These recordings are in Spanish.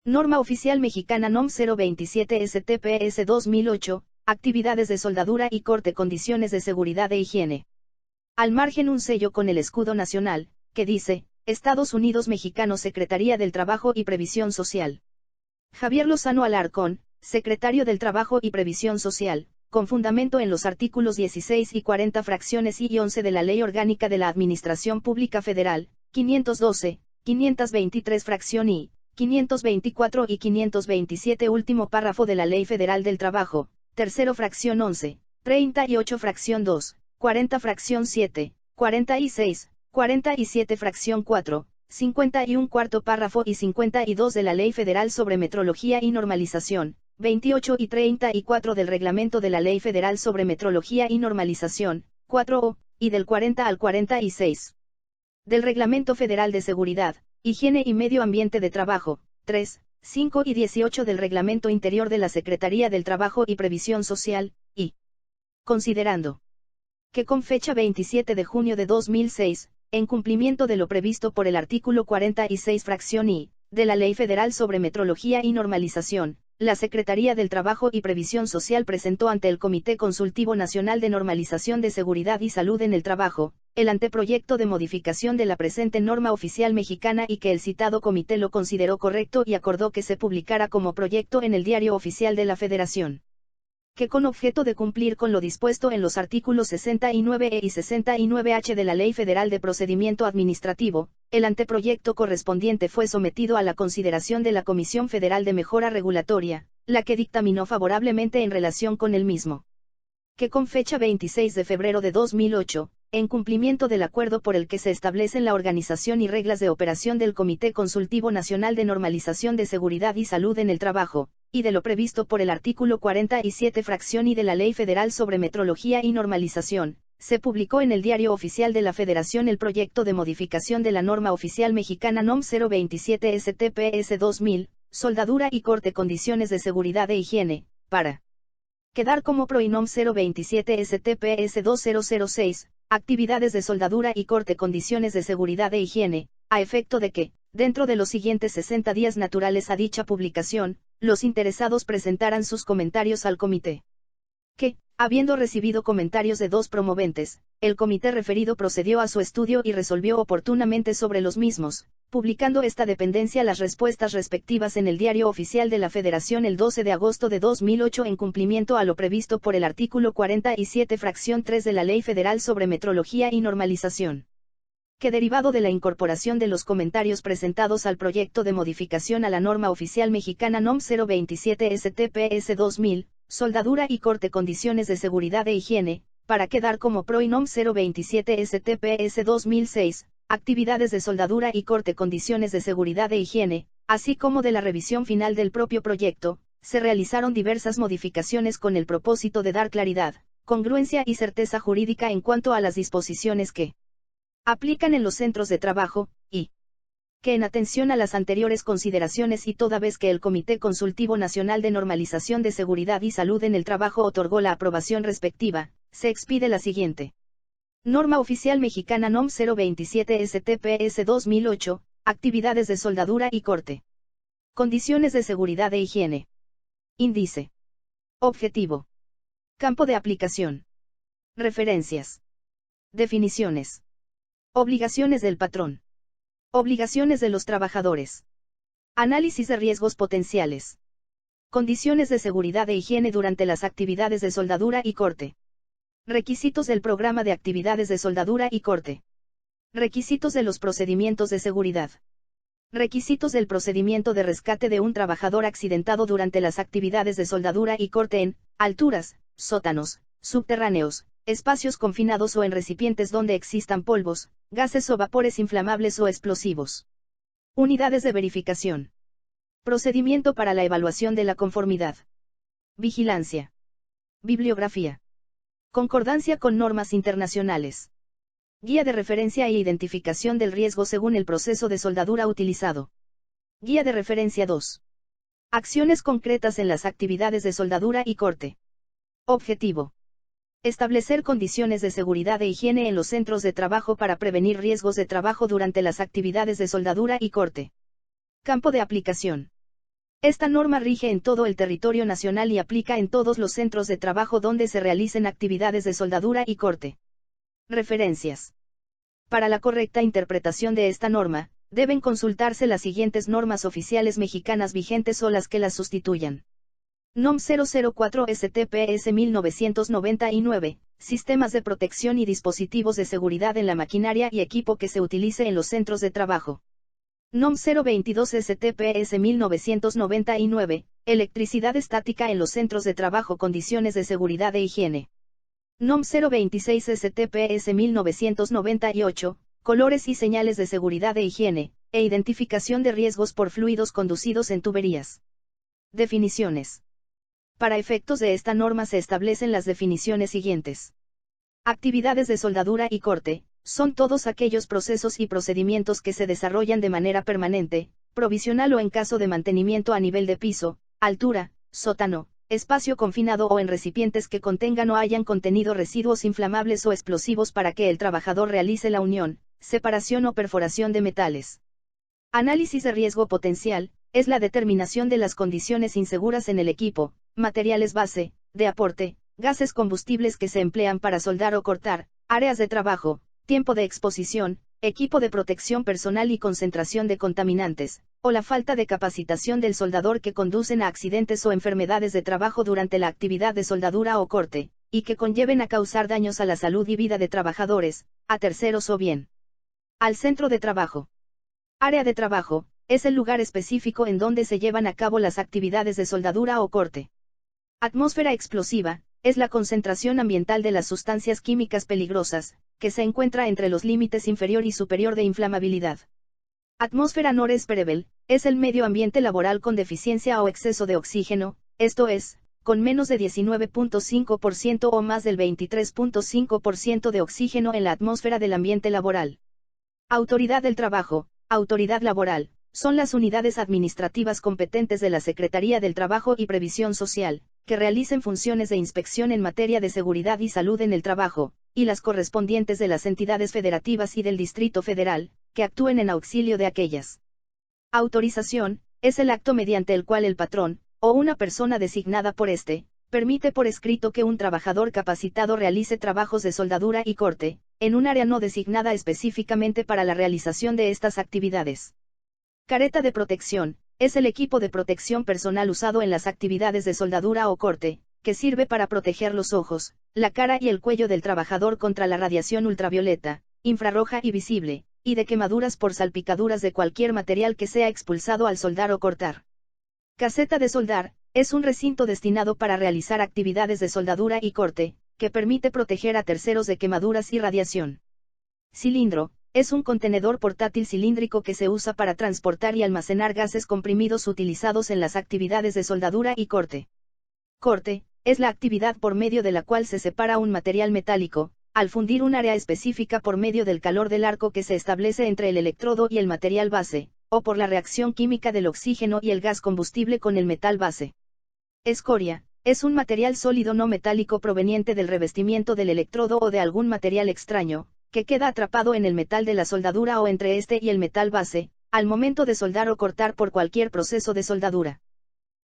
Norma Oficial Mexicana NOM 027 STPS 2008, actividades de soldadura y corte, condiciones de seguridad e higiene. Al margen un sello con el escudo nacional, que dice, Estados Unidos Mexicanos, Secretaría del Trabajo y Previsión Social. Javier Lozano Alarcón, Secretario del Trabajo y Previsión Social, con fundamento en los artículos 16 y 40 fracciones I y 11 de la Ley Orgánica de la Administración Pública Federal, 512, 523 fracción I, 524 y 527 último párrafo de la Ley Federal del Trabajo, tercero fracción 11, 38 fracción 2, 40 fracción 7, 46, 47 fracción 4, 51 cuarto párrafo y 52 de la Ley Federal sobre Metrología y Normalización, 28 y 34 del Reglamento de la Ley Federal sobre Metrología y Normalización, 4O, y del 40 al 46. Del Reglamento Federal de Seguridad, Higiene y Medio Ambiente de Trabajo, 3, 5 y 18 del Reglamento Interior de la Secretaría del Trabajo y Previsión Social, y considerando que con fecha 27 de junio de 2006, en cumplimiento de lo previsto por el artículo 46 fracción I, de la Ley Federal sobre Metrología y Normalización, la Secretaría del Trabajo y Previsión Social presentó ante el Comité Consultivo Nacional de Normalización de Seguridad y Salud en el Trabajo, el anteproyecto de modificación de la presente norma oficial mexicana y que el citado comité lo consideró correcto y acordó que se publicara como proyecto en el Diario Oficial de la Federación. Que con objeto de cumplir con lo dispuesto en los artículos 69E y 69H de la Ley Federal de Procedimiento Administrativo, el anteproyecto correspondiente fue sometido a la consideración de la Comisión Federal de Mejora Regulatoria, la que dictaminó favorablemente en relación con el mismo. Que con fecha 26 de febrero de 2008, en cumplimiento del acuerdo por el que se establecen la organización y reglas de operación del Comité Consultivo Nacional de Normalización de Seguridad y Salud en el Trabajo, y de lo previsto por el artículo 47 fracción I de la Ley Federal sobre Metrología y Normalización, se publicó en el Diario Oficial de la Federación el proyecto de modificación de la norma oficial mexicana NOM 027 STPS 2000, soldadura y corte, condiciones de seguridad e higiene, para quedar como PROINOM 027 STPS 2006, actividades de soldadura y corte, condiciones de seguridad e higiene, a efecto de que, dentro de los siguientes 60 días naturales a dicha publicación, los interesados presentaran sus comentarios al comité. Que, habiendo recibido comentarios de 2 promoventes, el comité referido procedió a su estudio y resolvió oportunamente sobre los mismos, publicando esta dependencia las respuestas respectivas en el Diario Oficial de la Federación el 12 de agosto de 2008 en cumplimiento a lo previsto por el artículo 47 fracción 3 de la Ley Federal sobre Metrología y Normalización. Que derivado de la incorporación de los comentarios presentados al proyecto de modificación a la norma oficial mexicana NOM 027 STPS 2000, soldadura y corte, condiciones de seguridad e higiene, para quedar como PROINOM 027 STPS 2006, actividades de soldadura y corte, condiciones de seguridad e higiene, así como de la revisión final del propio proyecto, se realizaron diversas modificaciones con el propósito de dar claridad, congruencia y certeza jurídica en cuanto a las disposiciones que aplican en los centros de trabajo, y que en atención a las anteriores consideraciones y toda vez que el Comité Consultivo Nacional de Normalización de Seguridad y Salud en el Trabajo otorgó la aprobación respectiva, se expide la siguiente. Norma Oficial Mexicana NOM 027 STPS 2008, actividades de soldadura y corte. Condiciones de seguridad e higiene. Índice. Objetivo. Campo de aplicación. Referencias. Definiciones. Obligaciones del patrón. Obligaciones de los trabajadores. Análisis de riesgos potenciales. Condiciones de seguridad e higiene durante las actividades de soldadura y corte. Requisitos del programa de actividades de soldadura y corte. Requisitos de los procedimientos de seguridad. Requisitos del procedimiento de rescate de un trabajador accidentado durante las actividades de soldadura y corte en alturas, sótanos, subterráneos, espacios confinados o en recipientes donde existan polvos, gases o vapores inflamables o explosivos. Unidades de verificación. Procedimiento para la evaluación de la conformidad. Vigilancia. Bibliografía. Concordancia con normas internacionales. Guía de referencia e identificación del riesgo según el proceso de soldadura utilizado. Guía de referencia 2. Acciones concretas en las actividades de soldadura y corte. Objetivo. Establecer condiciones de seguridad e higiene en los centros de trabajo para prevenir riesgos de trabajo durante las actividades de soldadura y corte. Campo de aplicación. Esta norma rige en todo el territorio nacional y aplica en todos los centros de trabajo donde se realicen actividades de soldadura y corte. Referencias. Para la correcta interpretación de esta norma, deben consultarse las siguientes normas oficiales mexicanas vigentes o las que las sustituyan. NOM 004 STPS 1999, Sistemas de protección y dispositivos de seguridad en la maquinaria y equipo que se utilice en los centros de trabajo. NOM 022 STPS 1999, Electricidad estática en los centros de trabajo, condiciones de seguridad e higiene. NOM 026 STPS 1998, Colores y señales de seguridad e higiene, e identificación de riesgos por fluidos conducidos en tuberías. Definiciones. Para efectos de esta norma se establecen las definiciones siguientes. Actividades de soldadura y corte, son todos aquellos procesos y procedimientos que se desarrollan de manera permanente, provisional o en caso de mantenimiento a nivel de piso, altura, sótano, espacio confinado o en recipientes que contengan o hayan contenido residuos inflamables o explosivos para que el trabajador realice la unión, separación o perforación de metales. Análisis de riesgo potencial, es la determinación de las condiciones inseguras en el equipo, materiales base, de aporte, gases combustibles que se emplean para soldar o cortar, áreas de trabajo, tiempo de exposición, equipo de protección personal y concentración de contaminantes, o la falta de capacitación del soldador que conducen a accidentes o enfermedades de trabajo durante la actividad de soldadura o corte, y que conlleven a causar daños a la salud y vida de trabajadores, a terceros o bien al centro de trabajo. Área de trabajo, es el lugar específico en donde se llevan a cabo las actividades de soldadura o corte. Atmósfera explosiva, es la concentración ambiental de las sustancias químicas peligrosas, que se encuentra entre los límites inferior y superior de inflamabilidad. Atmósfera no respirable, es el medio ambiente laboral con deficiencia o exceso de oxígeno, esto es, con menos de 19.5% o más del 23.5% de oxígeno en la atmósfera del ambiente laboral. Autoridad del Trabajo, Autoridad Laboral, son las unidades administrativas competentes de la Secretaría del Trabajo y Previsión Social, que realicen funciones de inspección en materia de seguridad y salud en el trabajo, y las correspondientes de las entidades federativas y del Distrito Federal, que actúen en auxilio de aquellas. Autorización, es el acto mediante el cual el patrón, o una persona designada por éste, permite por escrito que un trabajador capacitado realice trabajos de soldadura y corte, en un área no designada específicamente para la realización de estas actividades. Careta de protección, es el equipo de protección personal usado en las actividades de soldadura o corte, que sirve para proteger los ojos, la cara y el cuello del trabajador contra la radiación ultravioleta, infrarroja y visible, y de quemaduras por salpicaduras de cualquier material que sea expulsado al soldar o cortar. Caseta de soldar, es un recinto destinado para realizar actividades de soldadura y corte, que permite proteger a terceros de quemaduras y radiación. Cilindro, es un contenedor portátil cilíndrico que se usa para transportar y almacenar gases comprimidos utilizados en las actividades de soldadura y corte. Corte, es la actividad por medio de la cual se separa un material metálico, al fundir un área específica por medio del calor del arco que se establece entre el electrodo y el material base, o por la reacción química del oxígeno y el gas combustible con el metal base. Escoria, es un material sólido no metálico proveniente del revestimiento del electrodo o de algún material extraño, que queda atrapado en el metal de la soldadura o entre este y el metal base, al momento de soldar o cortar por cualquier proceso de soldadura.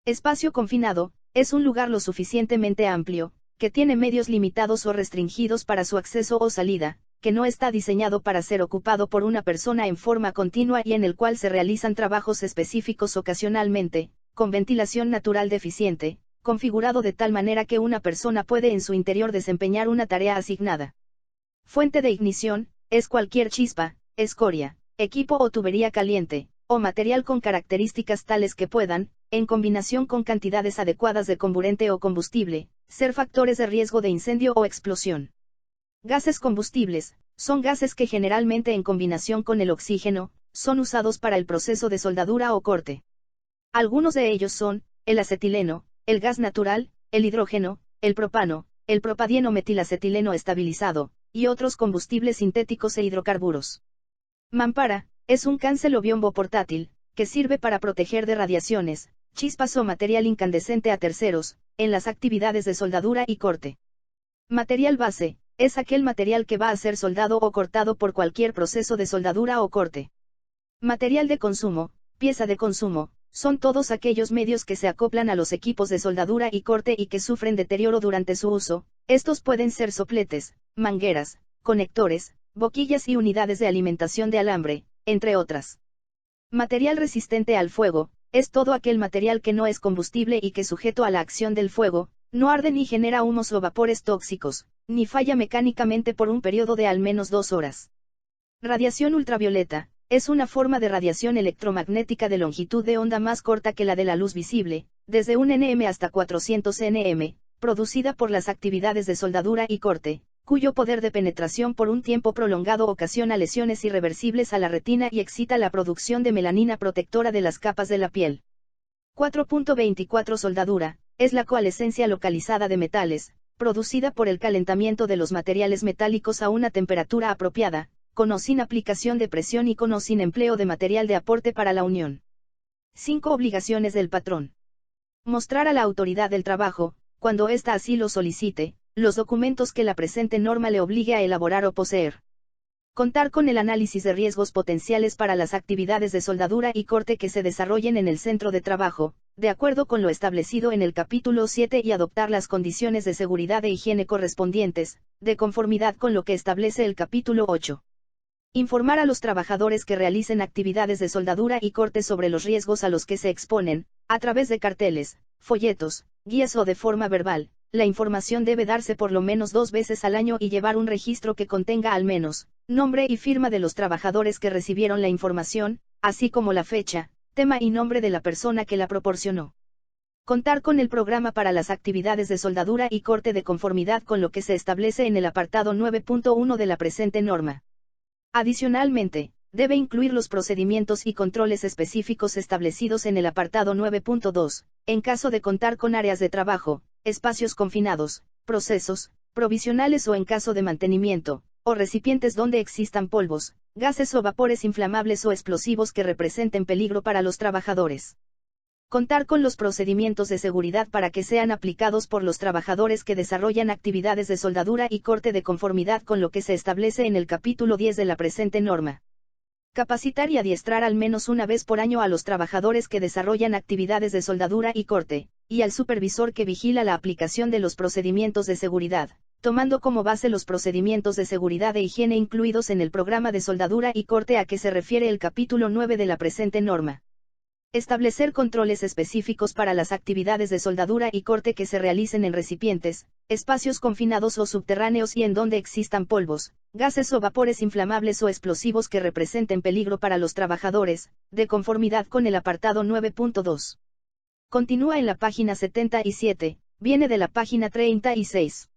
Espacio confinado, es un lugar lo suficientemente amplio, que tiene medios limitados o restringidos para su acceso o salida, que no está diseñado para ser ocupado por una persona en forma continua y en el cual se realizan trabajos específicos ocasionalmente, con ventilación natural deficiente, configurado de tal manera que una persona puede en su interior desempeñar una tarea asignada. Fuente de ignición, es cualquier chispa, escoria, equipo o tubería caliente, o material con características tales que puedan, en combinación con cantidades adecuadas de comburente o combustible, ser factores de riesgo de incendio o explosión. Gases combustibles, son gases que generalmente en combinación con el oxígeno, son usados para el proceso de soldadura o corte. Algunos de ellos son, el acetileno, el gas natural, el hidrógeno, el propano, el propadieno metilacetileno estabilizado, y otros combustibles sintéticos e hidrocarburos. Mampara, es un cancel o biombo portátil, que sirve para proteger de radiaciones, chispas o material incandescente a terceros, en las actividades de soldadura y corte. Material base, es aquel material que va a ser soldado o cortado por cualquier proceso de soldadura o corte. Material de consumo, pieza de consumo, son todos aquellos medios que se acoplan a los equipos de soldadura y corte y que sufren deterioro durante su uso. Estos pueden ser sopletes, mangueras, conectores, boquillas y unidades de alimentación de alambre, entre otras. Material resistente al fuego, es todo aquel material que no es combustible y que sujeto a la acción del fuego, no arde ni genera humos o vapores tóxicos, ni falla mecánicamente por un periodo de al menos 2 horas. Radiación ultravioleta, es una forma de radiación electromagnética de longitud de onda más corta que la de la luz visible, desde 1 nm hasta 400 nm, producida por las actividades de soldadura y corte, cuyo poder de penetración por un tiempo prolongado ocasiona lesiones irreversibles a la retina y excita la producción de melanina protectora de las capas de la piel. 4.24 Soldadura, es la coalescencia localizada de metales, producida por el calentamiento de los materiales metálicos a una temperatura apropiada, con o sin aplicación de presión y con o sin empleo de material de aporte para la unión. 5 Obligaciones del patrón. Mostrar a la autoridad del trabajo, cuando ésta así lo solicite, los documentos que la presente norma le obligue a elaborar o poseer. Contar con el análisis de riesgos potenciales para las actividades de soldadura y corte que se desarrollen en el centro de trabajo, de acuerdo con lo establecido en el capítulo 7 y adoptar las condiciones de seguridad e higiene correspondientes, de conformidad con lo que establece el capítulo 8. Informar a los trabajadores que realicen actividades de soldadura y corte sobre los riesgos a los que se exponen, a través de carteles, folletos, guías o de forma verbal. La información debe darse por lo menos 2 veces al año y llevar un registro que contenga al menos, nombre y firma de los trabajadores que recibieron la información, así como la fecha, tema y nombre de la persona que la proporcionó. Contar con el programa para las actividades de soldadura y corte de conformidad con lo que se establece en el apartado 9.1 de la presente norma. Adicionalmente, debe incluir los procedimientos y controles específicos establecidos en el apartado 9.2, en caso de contar con áreas de trabajo, espacios confinados, procesos, provisionales o en caso de mantenimiento, o recipientes donde existan polvos, gases o vapores inflamables o explosivos que representen peligro para los trabajadores. Contar con los procedimientos de seguridad para que sean aplicados por los trabajadores que desarrollan actividades de soldadura y corte de conformidad con lo que se establece en el capítulo 10 de la presente norma. Capacitar y adiestrar al menos una vez por año a los trabajadores que desarrollan actividades de soldadura y corte, y al supervisor que vigila la aplicación de los procedimientos de seguridad, tomando como base los procedimientos de seguridad e higiene incluidos en el programa de soldadura y corte a que se refiere el capítulo 9 de la presente norma. Establecer controles específicos para las actividades de soldadura y corte que se realicen en recipientes, espacios confinados o subterráneos y en donde existan polvos, gases o vapores inflamables o explosivos que representen peligro para los trabajadores, de conformidad con el apartado 9.2. Continúa en la página 77, viene de la página 36.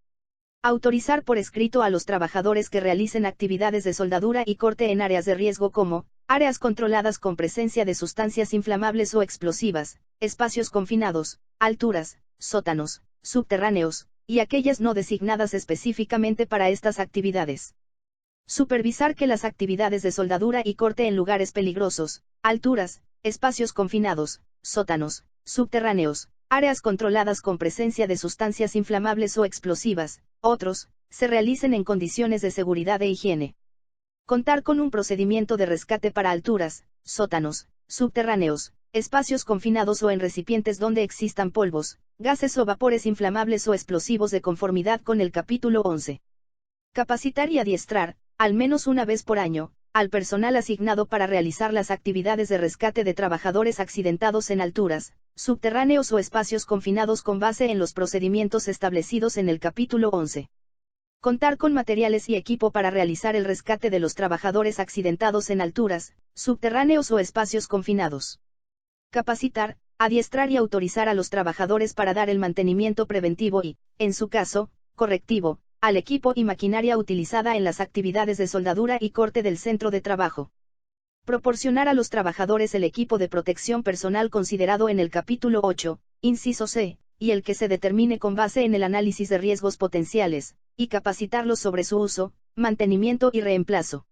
Autorizar por escrito a los trabajadores que realicen actividades de soldadura y corte en áreas de riesgo como, áreas controladas con presencia de sustancias inflamables o explosivas, espacios confinados, alturas, sótanos, subterráneos, y aquellas no designadas específicamente para estas actividades. Supervisar que las actividades de soldadura y corte en lugares peligrosos, alturas, espacios confinados, sótanos, subterráneos, áreas controladas con presencia de sustancias inflamables o explosivas, otros, se realicen en condiciones de seguridad e higiene. Contar con un procedimiento de rescate para alturas, sótanos, subterráneos, espacios confinados o en recipientes donde existan polvos, gases o vapores inflamables o explosivos de conformidad con el capítulo 11. Capacitar y adiestrar, al menos una vez por año, al personal asignado para realizar las actividades de rescate de trabajadores accidentados en alturas, subterráneos o espacios confinados con base en los procedimientos establecidos en el capítulo 11. Contar con materiales y equipo para realizar el rescate de los trabajadores accidentados en alturas, subterráneos o espacios confinados. Capacitar, adiestrar y autorizar a los trabajadores para dar el mantenimiento preventivo y, en su caso, correctivo, al equipo y maquinaria utilizada en las actividades de soldadura y corte del centro de trabajo. Proporcionar a los trabajadores el equipo de protección personal considerado en el capítulo 8, inciso C, y el que se determine con base en el análisis de riesgos potenciales, y capacitarlos sobre su uso, mantenimiento y reemplazo.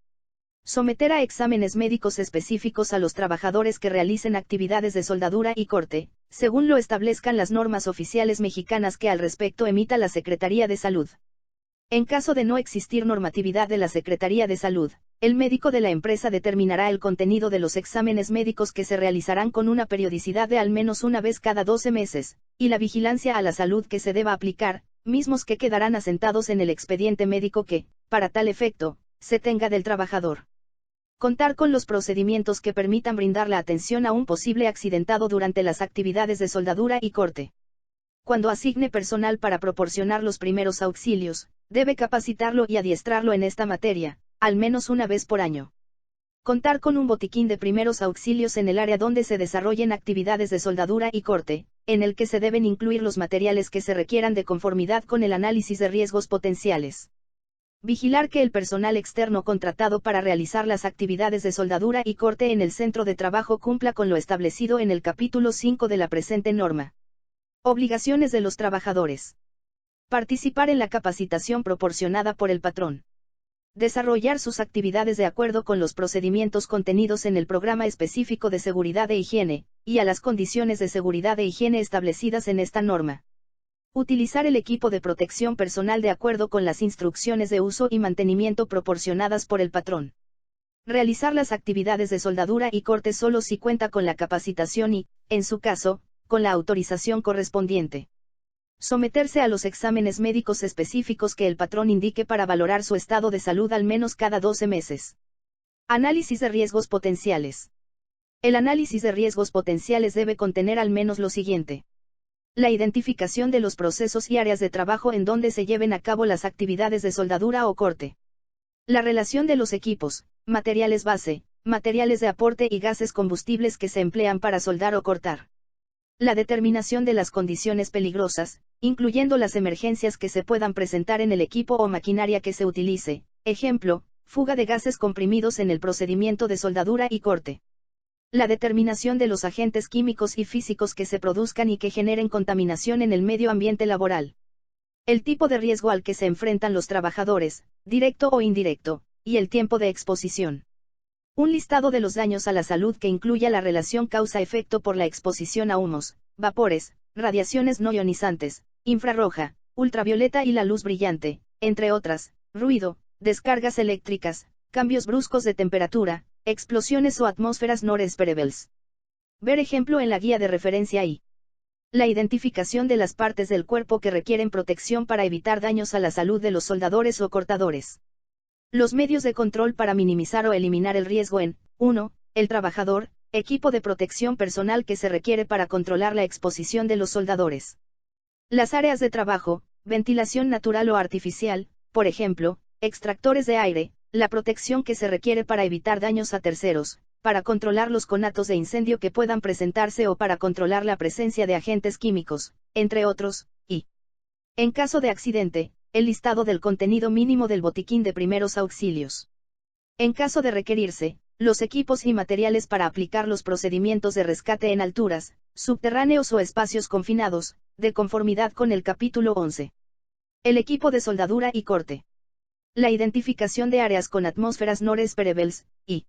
Someter a exámenes médicos específicos a los trabajadores que realicen actividades de soldadura y corte, según lo establezcan las normas oficiales mexicanas que al respecto emita la Secretaría de Salud. En caso de no existir normatividad de la Secretaría de Salud, el médico de la empresa determinará el contenido de los exámenes médicos que se realizarán con una periodicidad de al menos una vez cada 12 meses, y la vigilancia a la salud que se deba aplicar, mismos que quedarán asentados en el expediente médico que, para tal efecto, se tenga del trabajador. Contar con los procedimientos que permitan brindar la atención a un posible accidentado durante las actividades de soldadura y corte. Cuando asigne personal para proporcionar los primeros auxilios, debe capacitarlo y adiestrarlo en esta materia, al menos una vez por año. Contar con un botiquín de primeros auxilios en el área donde se desarrollen actividades de soldadura y corte, en el que se deben incluir los materiales que se requieran de conformidad con el análisis de riesgos potenciales. Vigilar que el personal externo contratado para realizar las actividades de soldadura y corte en el centro de trabajo cumpla con lo establecido en el capítulo 5 de la presente norma. Obligaciones de los trabajadores. Participar en la capacitación proporcionada por el patrón. Desarrollar sus actividades de acuerdo con los procedimientos contenidos en el programa específico de seguridad e higiene, y a las condiciones de seguridad e higiene establecidas en esta norma. Utilizar el equipo de protección personal de acuerdo con las instrucciones de uso y mantenimiento proporcionadas por el patrón. Realizar las actividades de soldadura y corte solo si cuenta con la capacitación y, en su caso, con la autorización correspondiente. Someterse a los exámenes médicos específicos que el patrón indique para valorar su estado de salud al menos cada 12 meses. Análisis de riesgos potenciales. El análisis de riesgos potenciales debe contener al menos lo siguiente. La identificación de los procesos y áreas de trabajo en donde se lleven a cabo las actividades de soldadura o corte. La relación de los equipos, materiales base, materiales de aporte y gases combustibles que se emplean para soldar o cortar. La determinación de las condiciones peligrosas, incluyendo las emergencias que se puedan presentar en el equipo o maquinaria que se utilice, ejemplo, fuga de gases comprimidos en el procedimiento de soldadura y corte. La determinación de los agentes químicos y físicos que se produzcan y que generen contaminación en el medio ambiente laboral. El tipo de riesgo al que se enfrentan los trabajadores, directo o indirecto, y el tiempo de exposición. Un listado de los daños a la salud que incluya la relación causa-efecto por la exposición a humos, vapores, radiaciones no ionizantes, infrarroja, ultravioleta y la luz brillante, entre otras, ruido, descargas eléctricas, cambios bruscos de temperatura, explosiones o atmósferas no respirables. Ver ejemplo en la guía de referencia y la identificación de las partes del cuerpo que requieren protección para evitar daños a la salud de los soldadores o cortadores. Los medios de control para minimizar o eliminar el riesgo en 1. El trabajador, equipo de protección personal que se requiere para controlar la exposición de los soldadores. Las áreas de trabajo, ventilación natural o artificial, por ejemplo, extractores de aire, la protección que se requiere para evitar daños a terceros, para controlar los conatos de incendio que puedan presentarse o para controlar la presencia de agentes químicos, entre otros, y, en caso de accidente, el listado del contenido mínimo del botiquín de primeros auxilios. En caso de requerirse, los equipos y materiales para aplicar los procedimientos de rescate en alturas, subterráneos o espacios confinados, de conformidad con el capítulo 11. El equipo de soldadura y corte. La identificación de áreas con atmósferas no respirables, y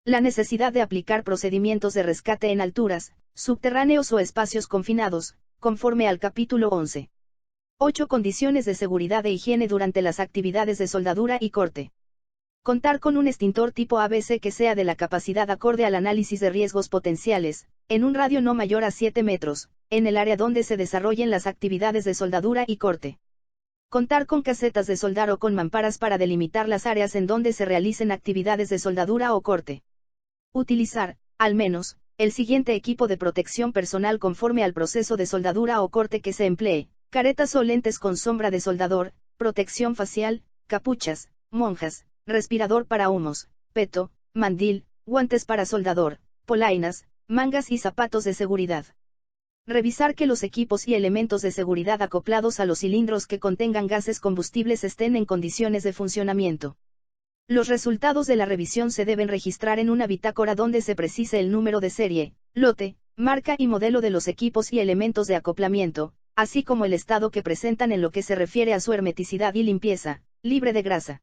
la necesidad de aplicar procedimientos de rescate en alturas, subterráneos o espacios confinados, conforme al capítulo 11. 8. Condiciones de seguridad e higiene durante las actividades de soldadura y corte. Contar con un extintor tipo ABC que sea de la capacidad acorde al análisis de riesgos potenciales, en un radio no mayor a 7 metros, en el área donde se desarrollen las actividades de soldadura y corte. Contar con casetas de soldar o con mamparas para delimitar las áreas en donde se realicen actividades de soldadura o corte. Utilizar, al menos, el siguiente equipo de protección personal conforme al proceso de soldadura o corte que se emplee: caretas o lentes con sombra de soldador, protección facial, capuchas, monjas, respirador para humos, peto, mandil, guantes para soldador, polainas, mangas y zapatos de seguridad. Revisar que los equipos y elementos de seguridad acoplados a los cilindros que contengan gases combustibles estén en condiciones de funcionamiento. Los resultados de la revisión se deben registrar en una bitácora donde se precise el número de serie, lote, marca y modelo de los equipos y elementos de acoplamiento, así como el estado que presentan en lo que se refiere a su hermeticidad y limpieza, libre de grasa.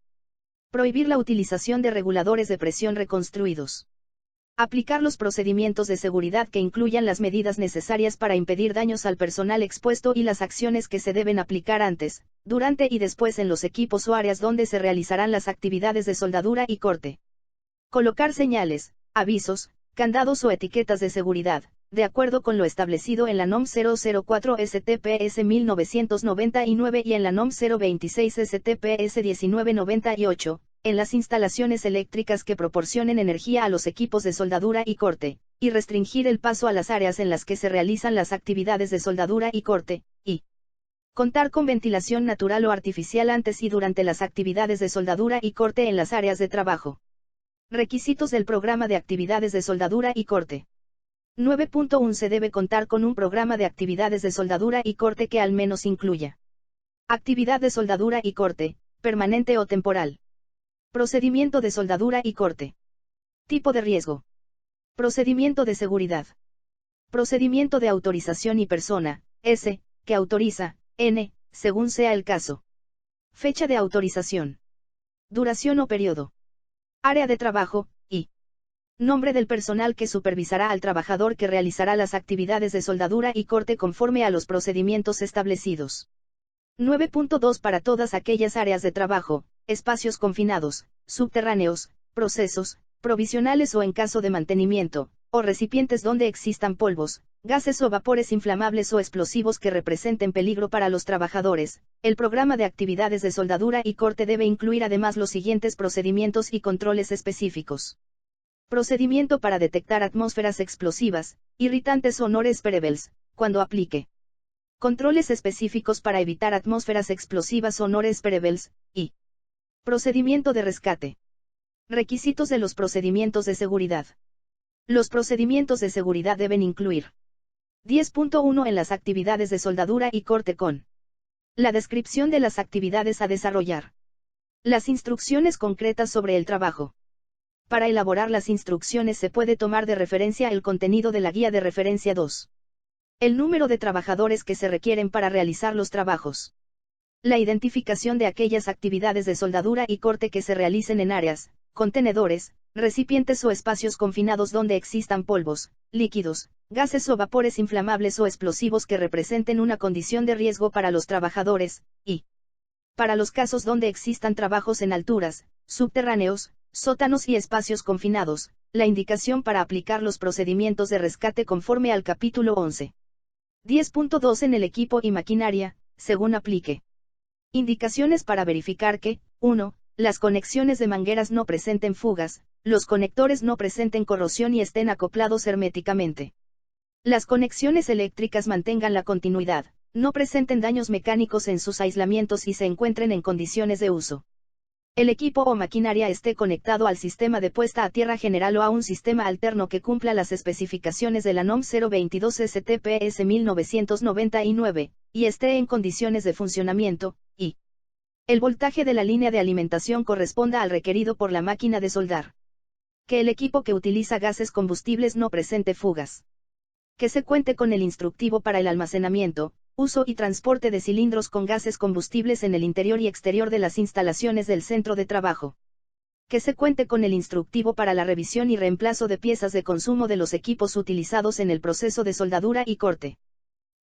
Prohibir la utilización de reguladores de presión reconstruidos. Aplicar los procedimientos de seguridad que incluyan las medidas necesarias para impedir daños al personal expuesto y las acciones que se deben aplicar antes, durante y después en los equipos o áreas donde se realizarán las actividades de soldadura y corte. Colocar señales, avisos, candados o etiquetas de seguridad, de acuerdo con lo establecido en la NOM 004 STPS 1999 y en la NOM 026 STPS 1998, en las instalaciones eléctricas que proporcionen energía a los equipos de soldadura y corte, y restringir el paso a las áreas en las que se realizan las actividades de soldadura y corte, y contar con ventilación natural o artificial antes y durante las actividades de soldadura y corte en las áreas de trabajo. Requisitos del programa de actividades de soldadura y corte. 9.1 Se debe contar con un programa de actividades de soldadura y corte que al menos incluya actividad de soldadura y corte, permanente o temporal. Procedimiento de soldadura y corte. Tipo de riesgo. Procedimiento de seguridad. Procedimiento de autorización y persona, S, que autoriza, N, según sea el caso. Fecha de autorización. Duración o periodo. Área de trabajo, y nombre del personal que supervisará al trabajador que realizará las actividades de soldadura y corte conforme a los procedimientos establecidos. 9.2 Para todas aquellas áreas de trabajo, espacios confinados, subterráneos, procesos, provisionales o en caso de mantenimiento, o recipientes donde existan polvos, gases o vapores inflamables o explosivos que representen peligro para los trabajadores, el programa de actividades de soldadura y corte debe incluir además los siguientes procedimientos y controles específicos. Procedimiento para detectar atmósferas explosivas, irritantes o non-expellibles, cuando aplique. Controles específicos para evitar atmósferas explosivas o non-expellibles, y procedimiento de rescate. Requisitos de los procedimientos de seguridad. Los procedimientos de seguridad deben incluir 10.1 En las actividades de soldadura y corte con la descripción de las actividades a desarrollar. Las instrucciones concretas sobre el trabajo. Para elaborar las instrucciones se puede tomar de referencia el contenido de la guía de referencia 2. El número de trabajadores que se requieren para realizar los trabajos. La identificación de aquellas actividades de soldadura y corte que se realicen en áreas, contenedores, recipientes o espacios confinados donde existan polvos, líquidos, gases o vapores inflamables o explosivos que representen una condición de riesgo para los trabajadores, y para los casos donde existan trabajos en alturas, subterráneos, sótanos y espacios confinados, la indicación para aplicar los procedimientos de rescate conforme al capítulo 11. 10.2 En el equipo y maquinaria, según aplique. Indicaciones para verificar que, 1. Las conexiones de mangueras no presenten fugas, los conectores no presenten corrosión y estén acoplados herméticamente. Las conexiones eléctricas mantengan la continuidad, no presenten daños mecánicos en sus aislamientos y se encuentren en condiciones de uso. El equipo o maquinaria esté conectado al sistema de puesta a tierra general o a un sistema alterno que cumpla las especificaciones de la NOM 022 STPS 1999, y esté en condiciones de funcionamiento, y el voltaje de la línea de alimentación corresponda al requerido por la máquina de soldar. Que el equipo que utiliza gases combustibles no presente fugas. Que se cuente con el instructivo para el almacenamiento, uso y transporte de cilindros con gases combustibles en el interior y exterior de las instalaciones del centro de trabajo. Que se cuente con el instructivo para la revisión y reemplazo de piezas de consumo de los equipos utilizados en el proceso de soldadura y corte.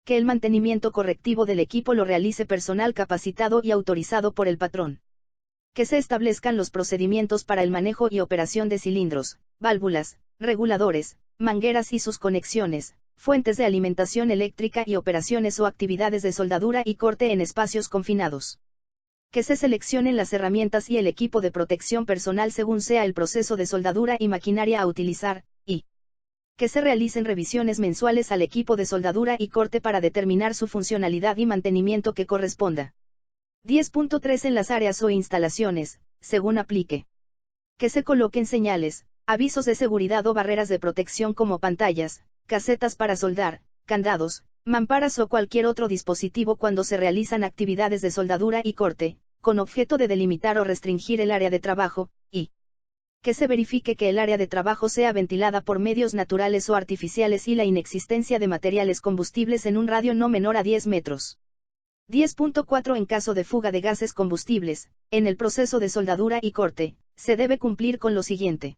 Que el mantenimiento correctivo del equipo lo realice personal capacitado y autorizado por el patrón. Que se establezcan los procedimientos para el manejo y operación de cilindros, válvulas, reguladores, mangueras y sus conexiones, fuentes de alimentación eléctrica y operaciones o actividades de soldadura y corte en espacios confinados. Que se seleccionen las herramientas y el equipo de protección personal según sea el proceso de soldadura y maquinaria a utilizar, y que se realicen revisiones mensuales al equipo de soldadura y corte para determinar su funcionalidad y mantenimiento que corresponda. 10.3 En las áreas o instalaciones, según aplique. Que se coloquen señales, avisos de seguridad o barreras de protección como pantallas, casetas para soldar, candados, mamparas o cualquier otro dispositivo cuando se realizan actividades de soldadura y corte, con objeto de delimitar o restringir el área de trabajo, y que se verifique que el área de trabajo sea ventilada por medios naturales o artificiales y la inexistencia de materiales combustibles en un radio no menor a 10 metros. 10.4 En caso de fuga de gases combustibles, en el proceso de soldadura y corte, se debe cumplir con lo siguiente.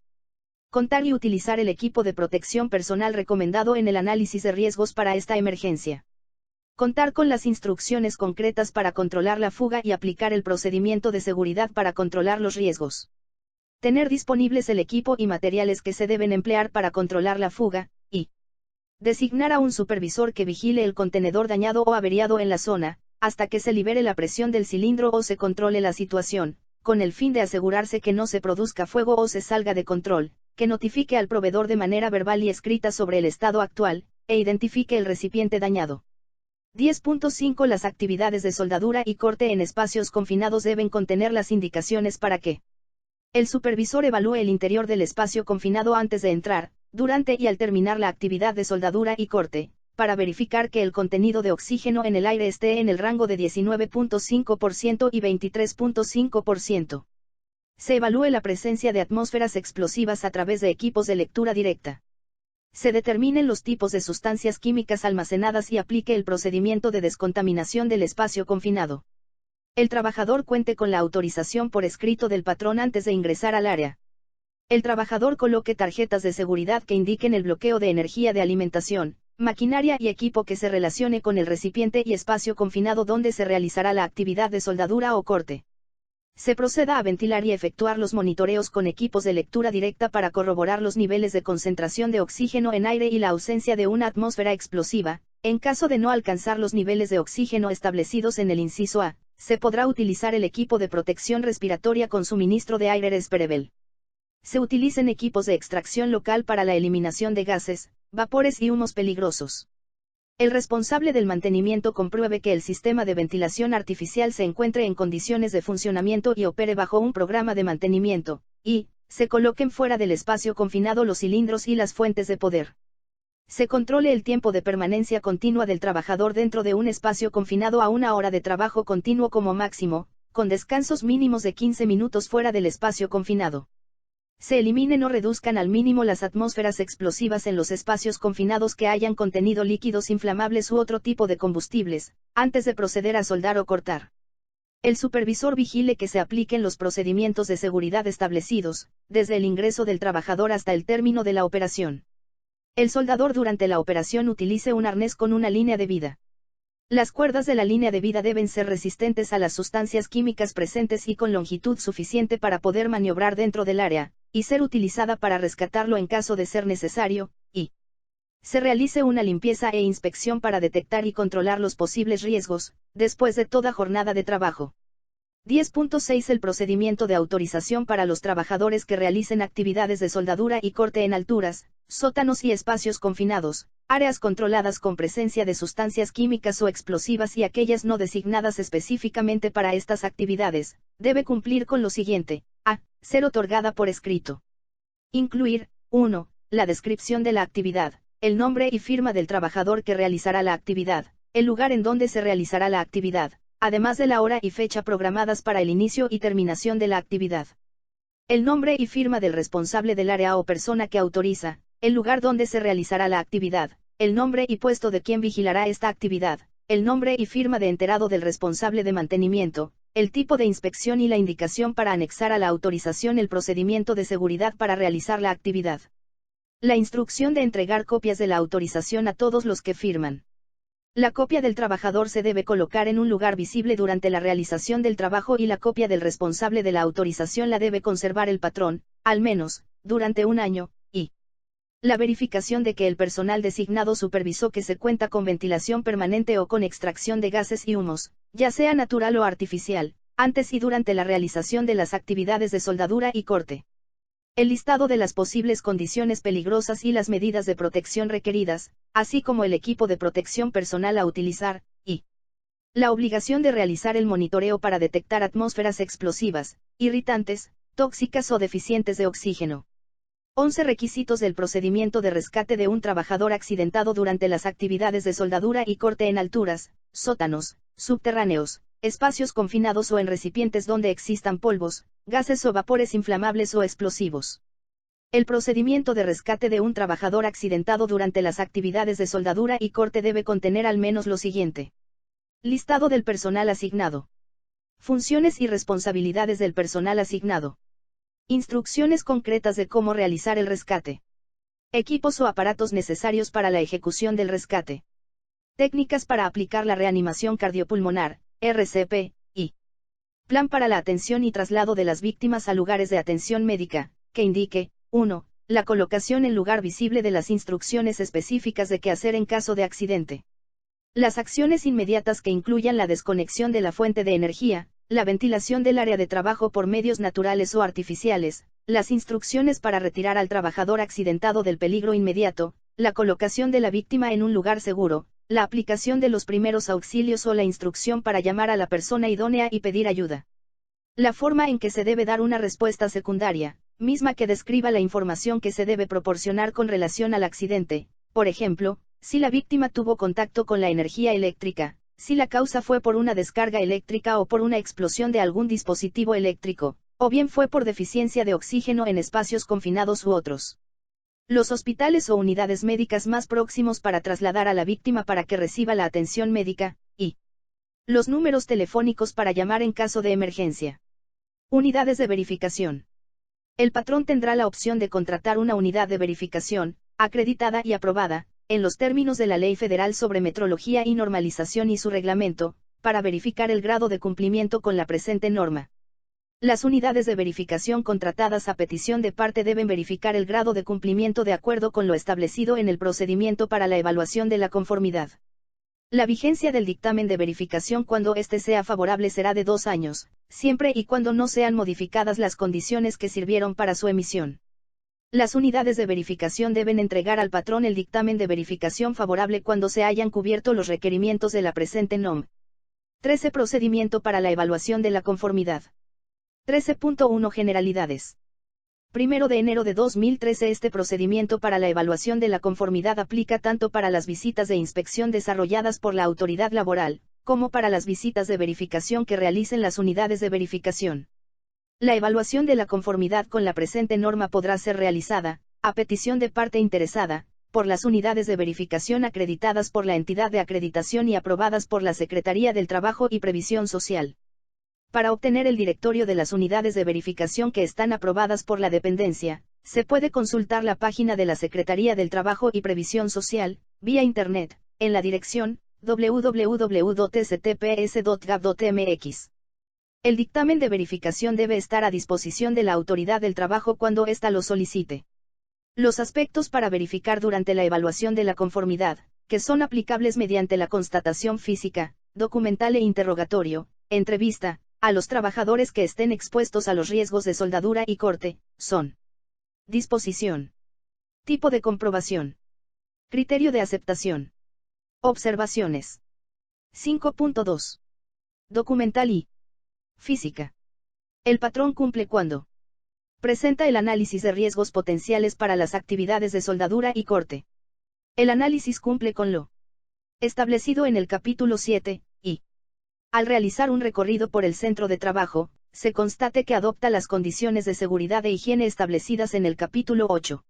Contar y utilizar el equipo de protección personal recomendado en el análisis de riesgos para esta emergencia. Contar con las instrucciones concretas para controlar la fuga y aplicar el procedimiento de seguridad para controlar los riesgos. Tener disponibles el equipo y materiales que se deben emplear para controlar la fuga, y designar a un supervisor que vigile el contenedor dañado o averiado en la zona, hasta que se libere la presión del cilindro o se controle la situación, con el fin de asegurarse que no se produzca fuego o se salga de control, que notifique al proveedor de manera verbal y escrita sobre el estado actual, e identifique el recipiente dañado. 10.5 Las actividades de soldadura y corte en espacios confinados deben contener las indicaciones para que el supervisor evalúe el interior del espacio confinado antes de entrar, durante y al terminar la actividad de soldadura y corte, para verificar que el contenido de oxígeno en el aire esté en el rango de 19.5% y 23.5%. Se evalúe la presencia de atmósferas explosivas a través de equipos de lectura directa. Se determinen los tipos de sustancias químicas almacenadas y aplique el procedimiento de descontaminación del espacio confinado. El trabajador cuente con la autorización por escrito del patrón antes de ingresar al área. El trabajador coloque tarjetas de seguridad que indiquen el bloqueo de energía de alimentación, maquinaria y equipo que se relacione con el recipiente y espacio confinado donde se realizará la actividad de soldadura o corte. Se proceda a ventilar y efectuar los monitoreos con equipos de lectura directa para corroborar los niveles de concentración de oxígeno en aire y la ausencia de una atmósfera explosiva. En caso de no alcanzar los niveles de oxígeno establecidos en el inciso A, se podrá utilizar el equipo de protección respiratoria con suministro de aire respirável. Se utilicen equipos de extracción local para la eliminación de gases, vapores y humos peligrosos. El responsable del mantenimiento compruebe que el sistema de ventilación artificial se encuentre en condiciones de funcionamiento y opere bajo un programa de mantenimiento, y se coloquen fuera del espacio confinado los cilindros y las fuentes de poder. Se controle el tiempo de permanencia continua del trabajador dentro de un espacio confinado a 1 hora de trabajo continuo como máximo, con descansos mínimos de 15 minutos fuera del espacio confinado. Se eliminen o reduzcan al mínimo las atmósferas explosivas en los espacios confinados que hayan contenido líquidos inflamables u otro tipo de combustibles, antes de proceder a soldar o cortar. El supervisor vigile que se apliquen los procedimientos de seguridad establecidos, desde el ingreso del trabajador hasta el término de la operación. El soldador durante la operación utilice un arnés con una línea de vida. Las cuerdas de la línea de vida deben ser resistentes a las sustancias químicas presentes y con longitud suficiente para poder maniobrar dentro del área, y ser utilizada para rescatarlo en caso de ser necesario, y se realice una limpieza e inspección para detectar y controlar los posibles riesgos, después de toda jornada de trabajo. 10.6 El procedimiento de autorización para los trabajadores que realicen actividades de soldadura y corte en alturas, sótanos y espacios confinados, áreas controladas con presencia de sustancias químicas o explosivas y aquellas no designadas específicamente para estas actividades, debe cumplir con lo siguiente. A. Ser otorgada por escrito. Incluir, 1. La descripción de la actividad, el nombre y firma del trabajador que realizará la actividad, el lugar en donde se realizará la actividad, además de la hora y fecha programadas para el inicio y terminación de la actividad. El nombre y firma del responsable del área o persona que autoriza, el lugar donde se realizará la actividad, el nombre y puesto de quien vigilará esta actividad, el nombre y firma de enterado del responsable de mantenimiento, el tipo de inspección y la indicación para anexar a la autorización el procedimiento de seguridad para realizar la actividad. La instrucción de entregar copias de la autorización a todos los que firman. La copia del trabajador se debe colocar en un lugar visible durante la realización del trabajo y la copia del responsable de la autorización la debe conservar el patrón, al menos, durante 1 año, y la verificación de que el personal designado supervisó que se cuenta con ventilación permanente o con extracción de gases y humos, ya sea natural o artificial, antes y durante la realización de las actividades de soldadura y corte. El listado de las posibles condiciones peligrosas y las medidas de protección requeridas, así como el equipo de protección personal a utilizar, y la obligación de realizar el monitoreo para detectar atmósferas explosivas, irritantes, tóxicas o deficientes de oxígeno. 11 Requisitos del procedimiento de rescate de un trabajador accidentado durante las actividades de soldadura y corte en alturas, sótanos, subterráneos, espacios confinados o en recipientes donde existan polvos, gases o vapores inflamables o explosivos. El procedimiento de rescate de un trabajador accidentado durante las actividades de soldadura y corte debe contener al menos lo siguiente. Listado del personal asignado. Funciones y responsabilidades del personal asignado. Instrucciones concretas de cómo realizar el rescate. Equipos o aparatos necesarios para la ejecución del rescate. Técnicas para aplicar la reanimación cardiopulmonar, RCP, y plan para la atención y traslado de las víctimas a lugares de atención médica, que indique, 1. La colocación en lugar visible de las instrucciones específicas de qué hacer en caso de accidente. Las acciones inmediatas que incluyan la desconexión de la fuente de energía, la ventilación del área de trabajo por medios naturales o artificiales, las instrucciones para retirar al trabajador accidentado del peligro inmediato, la colocación de la víctima en un lugar seguro, la aplicación de los primeros auxilios o la instrucción para llamar a la persona idónea y pedir ayuda. La forma en que se debe dar una respuesta secundaria, misma que describa la información que se debe proporcionar con relación al accidente, por ejemplo, si la víctima tuvo contacto con la energía eléctrica, si la causa fue por una descarga eléctrica o por una explosión de algún dispositivo eléctrico, o bien fue por deficiencia de oxígeno en espacios confinados u otros. Los hospitales o unidades médicas más próximos para trasladar a la víctima para que reciba la atención médica, y los números telefónicos para llamar en caso de emergencia. Unidades de verificación. El patrón tendrá la opción de contratar una unidad de verificación, acreditada y aprobada, en los términos de la Ley Federal sobre Metrología y Normalización y su reglamento, para verificar el grado de cumplimiento con la presente norma. Las unidades de verificación contratadas a petición de parte deben verificar el grado de cumplimiento de acuerdo con lo establecido en el procedimiento para la evaluación de la conformidad. La vigencia del dictamen de verificación cuando éste sea favorable será de 2 años, siempre y cuando no sean modificadas las condiciones que sirvieron para su emisión. Las unidades de verificación deben entregar al patrón el dictamen de verificación favorable cuando se hayan cubierto los requerimientos de la presente NOM. 13. Procedimiento para la evaluación de la conformidad. 13.1 Generalidades. 1 de enero de 2013 Este procedimiento para la evaluación de la conformidad aplica tanto para las visitas de inspección desarrolladas por la autoridad laboral, como para las visitas de verificación que realicen las unidades de verificación. La evaluación de la conformidad con la presente norma podrá ser realizada, a petición de parte interesada, por las unidades de verificación acreditadas por la entidad de acreditación y aprobadas por la Secretaría del Trabajo y Previsión Social. Para obtener el directorio de las unidades de verificación que están aprobadas por la dependencia, se puede consultar la página de la Secretaría del Trabajo y Previsión Social, vía Internet, en la dirección www.sctps.gov.mx. El dictamen de verificación debe estar a disposición de la autoridad del trabajo cuando ésta lo solicite. Los aspectos para verificar durante la evaluación de la conformidad, que son aplicables mediante la constatación física, documental e interrogatorio, entrevista, a los trabajadores que estén expuestos a los riesgos de soldadura y corte, son: disposición, tipo de comprobación, criterio de aceptación, observaciones. 5.2. Documental y física. El patrón cumple cuando presenta el análisis de riesgos potenciales para las actividades de soldadura y corte. El análisis cumple con lo establecido en el capítulo 7, y al realizar un recorrido por el centro de trabajo, se constate que adopta las condiciones de seguridad e higiene establecidas en el capítulo 8.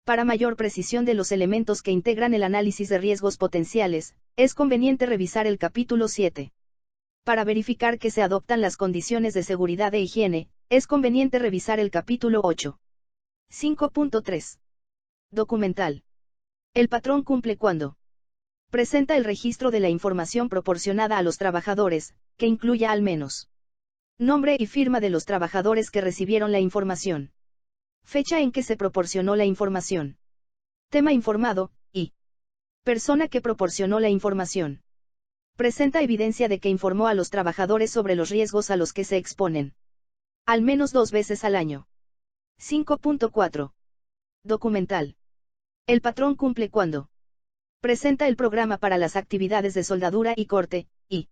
Para mayor precisión de los elementos que integran el análisis de riesgos potenciales, es conveniente revisar el capítulo 7. Para verificar que se adoptan las condiciones de seguridad e higiene, es conveniente revisar el capítulo 8. 5.3. Documental. El patrón cumple cuando presenta el registro de la información proporcionada a los trabajadores, que incluya al menos nombre y firma de los trabajadores que recibieron la información, fecha en que se proporcionó la información, tema informado, y persona que proporcionó la información. Presenta evidencia de que informó a los trabajadores sobre los riesgos a los que se exponen, al menos 2 veces al año. 5.4. Documental. El patrón cumple cuando presenta el programa para las actividades de soldadura y corte, y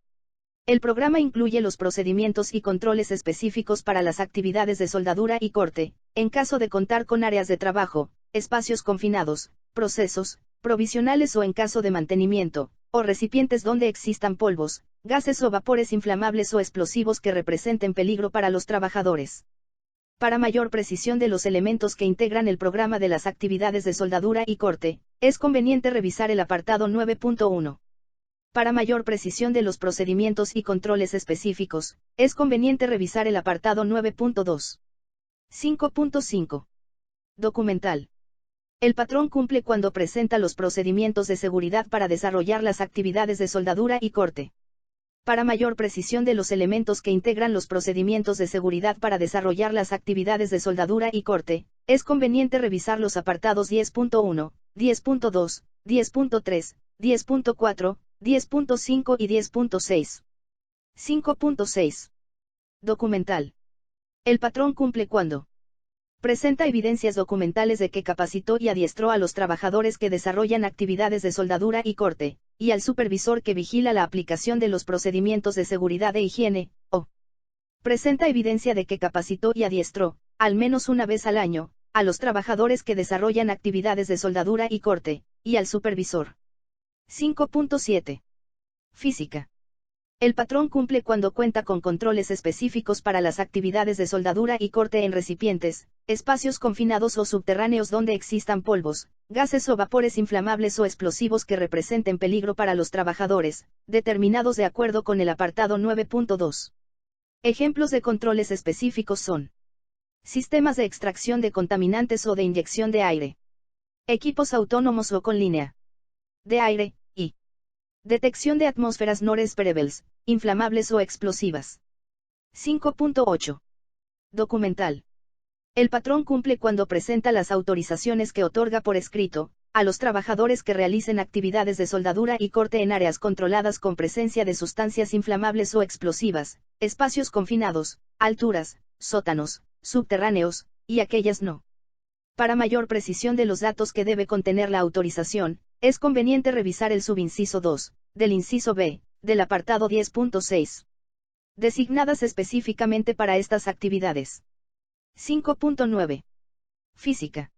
el programa incluye los procedimientos y controles específicos para las actividades de soldadura y corte, en caso de contar con áreas de trabajo, espacios confinados, procesos provisionales o en caso de mantenimiento, o recipientes donde existan polvos, gases o vapores inflamables o explosivos que representen peligro para los trabajadores. Para mayor precisión de los elementos que integran el programa de las actividades de soldadura y corte, es conveniente revisar el apartado 9.1. Para mayor precisión de los procedimientos y controles específicos, es conveniente revisar el apartado 9.2. 5.5. Documental. El patrón cumple cuando presenta los procedimientos de seguridad para desarrollar las actividades de soldadura y corte. Para mayor precisión de los elementos que integran los procedimientos de seguridad para desarrollar las actividades de soldadura y corte, es conveniente revisar los apartados 10.1, 10.2, 10.3, 10.4, 10.5 y 10.6. 5.6. Documental. El patrón cumple cuando presenta evidencias documentales de que capacitó y adiestró a los trabajadores que desarrollan actividades de soldadura y corte, y al supervisor que vigila la aplicación de los procedimientos de seguridad e higiene, o presenta evidencia de que capacitó y adiestró, al menos una vez al año, a los trabajadores que desarrollan actividades de soldadura y corte, y al supervisor. 5.7. Física. El patrón cumple cuando cuenta con controles específicos para las actividades de soldadura y corte en recipientes, espacios confinados o subterráneos donde existan polvos, gases o vapores inflamables o explosivos que representen peligro para los trabajadores, determinados de acuerdo con el apartado 9.2. Ejemplos de controles específicos son: sistemas de extracción de contaminantes o de inyección de aire, equipos autónomos o con línea de aire, y detección de atmósferas no respirables, inflamables o explosivas. 5.8. Documental. El patrón cumple cuando presenta las autorizaciones que otorga por escrito, a los trabajadores que realicen actividades de soldadura y corte en áreas controladas con presencia de sustancias inflamables o explosivas, espacios confinados, alturas, sótanos, subterráneos, y aquellas no. Para mayor precisión de los datos que debe contener la autorización, es conveniente revisar el subinciso 2, del inciso B, del apartado 10.6. Designadas específicamente para estas actividades. 5.9. Física.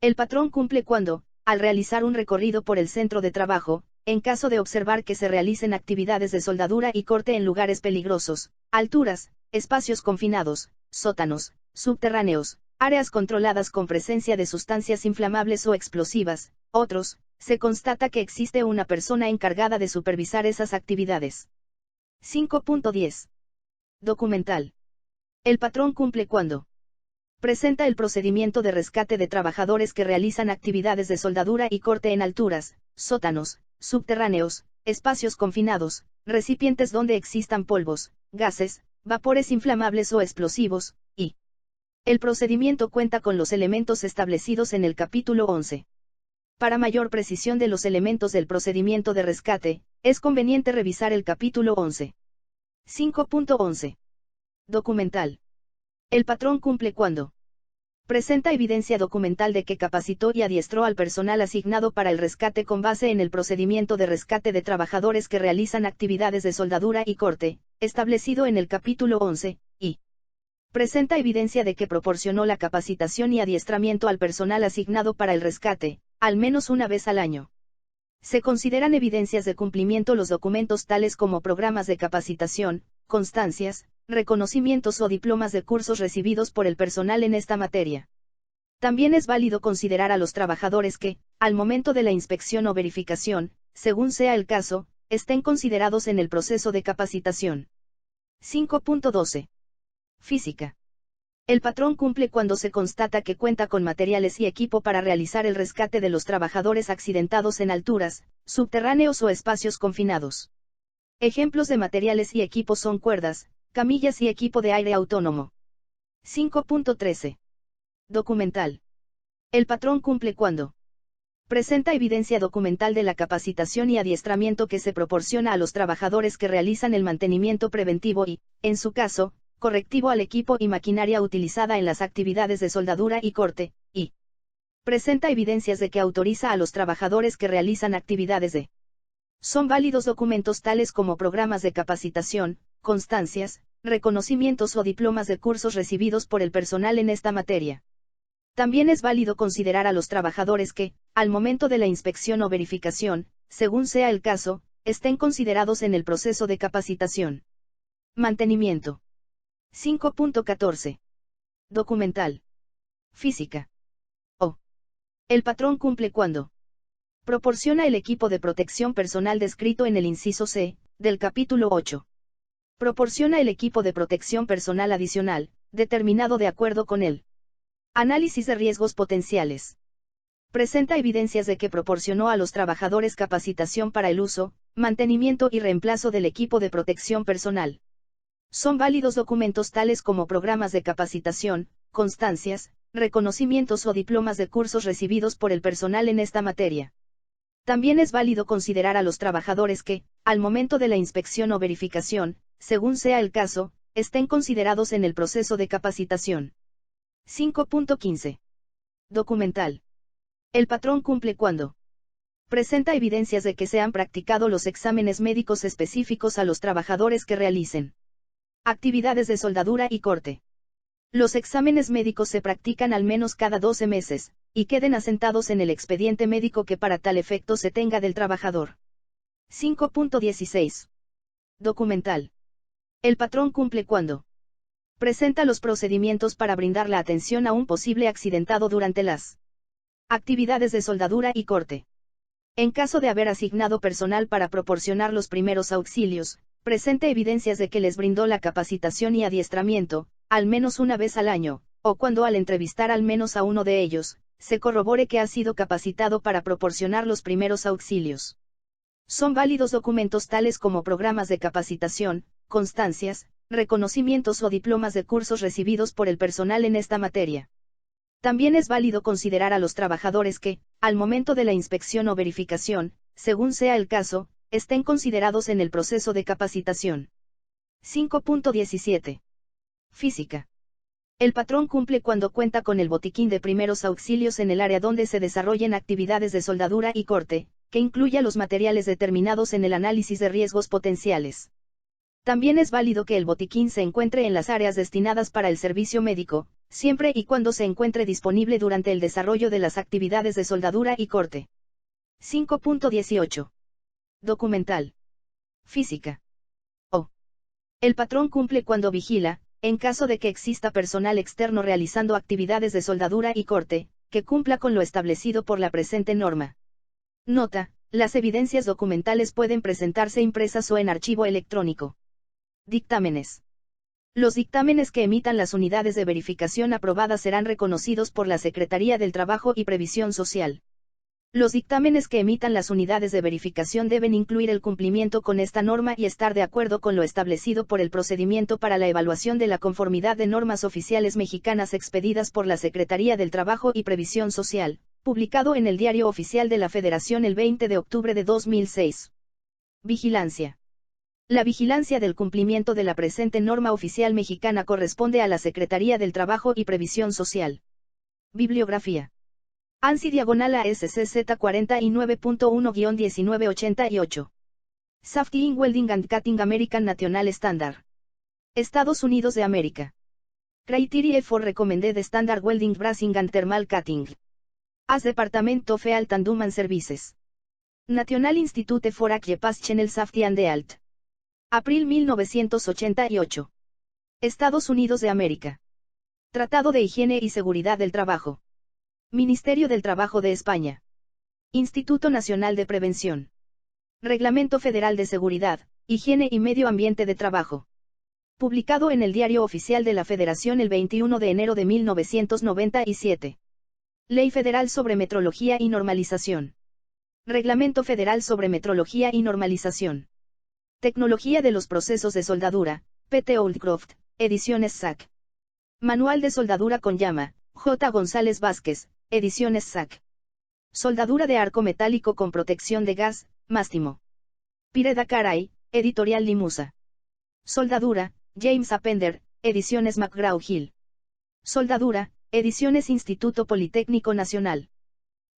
El patrón cumple cuando, al realizar un recorrido por el centro de trabajo, en caso de observar que se realicen actividades de soldadura y corte en lugares peligrosos, alturas, espacios confinados, sótanos, subterráneos, áreas controladas con presencia de sustancias inflamables o explosivas, otros, se constata que existe una persona encargada de supervisar esas actividades. 5.10. Documental. El patrón cumple cuando presenta el procedimiento de rescate de trabajadores que realizan actividades de soldadura y corte en alturas, sótanos, subterráneos, espacios confinados, recipientes donde existan polvos, gases, vapores inflamables o explosivos, y el procedimiento cuenta con los elementos establecidos en el capítulo 11. Para mayor precisión de los elementos del procedimiento de rescate, es conveniente revisar el capítulo 11. 5.11. Documental. El patrón cumple cuando presenta evidencia documental de que capacitó y adiestró al personal asignado para el rescate con base en el procedimiento de rescate de trabajadores que realizan actividades de soldadura y corte, establecido en el capítulo 11, y presenta evidencia de que proporcionó la capacitación y adiestramiento al personal asignado para el rescate, al menos una vez al año. Se consideran evidencias de cumplimiento los documentos tales como programas de capacitación, constancias, reconocimientos o diplomas de cursos recibidos por el personal en esta materia. También es válido considerar a los trabajadores que, al momento de la inspección o verificación, según sea el caso, estén considerados en el proceso de capacitación. 5.12. Física. El patrón cumple cuando se constata que cuenta con materiales y equipo para realizar el rescate de los trabajadores accidentados en alturas, subterráneos o espacios confinados. Ejemplos de materiales y equipos son cuerdas, camillas y equipo de aire autónomo. 5.13. Documental. El patrón cumple cuando presenta evidencia documental de la capacitación y adiestramiento que se proporciona a los trabajadores que realizan el mantenimiento preventivo y, en su caso, correctivo al equipo y maquinaria utilizada en las actividades de soldadura y corte, y presenta evidencias de que autoriza a los trabajadores que realizan actividades de. Son válidos documentos tales como programas de capacitación, constancias, reconocimientos o diplomas de cursos recibidos por el personal en esta materia. También es válido considerar a los trabajadores que, al momento de la inspección o verificación, según sea el caso, estén considerados en el proceso de capacitación. Mantenimiento. 5.14. Documental. Física. El patrón cumple cuando proporciona el equipo de protección personal descrito en el inciso C, del capítulo 8. Proporciona el equipo de protección personal adicional, determinado de acuerdo con el análisis de riesgos potenciales. presenta evidencias de que proporcionó a los trabajadores capacitación para el uso, mantenimiento y reemplazo del equipo de protección personal. Son válidos documentos tales como programas de capacitación, constancias, reconocimientos o diplomas de cursos recibidos por el personal en esta materia. También es válido considerar a los trabajadores que, al momento de la inspección o verificación, según sea el caso, estén considerados en el proceso de capacitación. 5.15. Documental. El patrón cumple cuando presenta evidencias de que se han practicado los exámenes médicos específicos a los trabajadores que realicen actividades de soldadura y corte. Los exámenes médicos se practican al menos cada 12 meses, y queden asentados en el expediente médico que para tal efecto se tenga del trabajador. 5.16. Documental. El patrón cumple cuando presenta los procedimientos para brindar la atención a un posible accidentado durante las actividades de soldadura y corte. En caso de haber asignado personal para proporcionar los primeros auxilios, presente evidencias de que les brindó la capacitación y adiestramiento, al menos una vez al año, o cuando al entrevistar al menos a uno de ellos, se corrobore que ha sido capacitado para proporcionar los primeros auxilios. Son válidos documentos tales como programas de capacitación, constancias, reconocimientos o diplomas de cursos recibidos por el personal en esta materia. También es válido considerar a los trabajadores que, al momento de la inspección o verificación, según sea el caso, estén considerados en el proceso de capacitación. 5.17. Física. El patrón cumple cuando cuenta con el botiquín de primeros auxilios en el área donde se desarrollen actividades de soldadura y corte, que incluya los materiales determinados en el análisis de riesgos potenciales. También es válido que el botiquín se encuentre en las áreas destinadas para el servicio médico, siempre y cuando se encuentre disponible durante el desarrollo de las actividades de soldadura y corte. 5.18. Documental. Física. El patrón cumple cuando vigila, en caso de que exista personal externo realizando actividades de soldadura y corte, que cumpla con lo establecido por la presente norma. Nota: las evidencias documentales pueden presentarse impresas o en archivo electrónico. Dictámenes. Los dictámenes que emitan las unidades de verificación aprobadas serán reconocidos por la Secretaría del Trabajo y Previsión Social. Los dictámenes que emitan las unidades de verificación deben incluir el cumplimiento con esta norma y estar de acuerdo con lo establecido por el procedimiento para la evaluación de la conformidad de normas oficiales mexicanas expedidas por la Secretaría del Trabajo y Previsión Social, publicado en el Diario Oficial de la Federación el 20 de octubre de 2006. Vigilancia. La vigilancia del cumplimiento de la presente norma oficial mexicana corresponde a la Secretaría del Trabajo y Previsión Social. Bibliografía. ANSI/ASCZ 49.1-1988. Safety in Welding and Cutting American National Standard. Estados Unidos de América. Criteria for Recommended Standard Welding Bracing and Thermal Cutting. As Department of Health and Human Services. National Institute for Occupational Safety and Health. Abril 1988. Estados Unidos de América. Tratado de Higiene y Seguridad del Trabajo. Ministerio del Trabajo de España. Instituto Nacional de Prevención. Reglamento Federal de Seguridad, Higiene y Medio Ambiente de Trabajo. Publicado en el Diario Oficial de la Federación el 21 de enero de 1997. Ley Federal sobre Metrología y Normalización. Reglamento Federal sobre Metrología y Normalización. Tecnología de los procesos de soldadura, P.T. Oldcroft, Ediciones SAC. Manual de soldadura con llama, J. González Vázquez, Ediciones SAC. Soldadura de arco metálico con protección de gas, Mástimo. Pireda Caray, Editorial Limusa. Soldadura, James Appender, Ediciones McGraw-Hill. Soldadura, Ediciones Instituto Politécnico Nacional.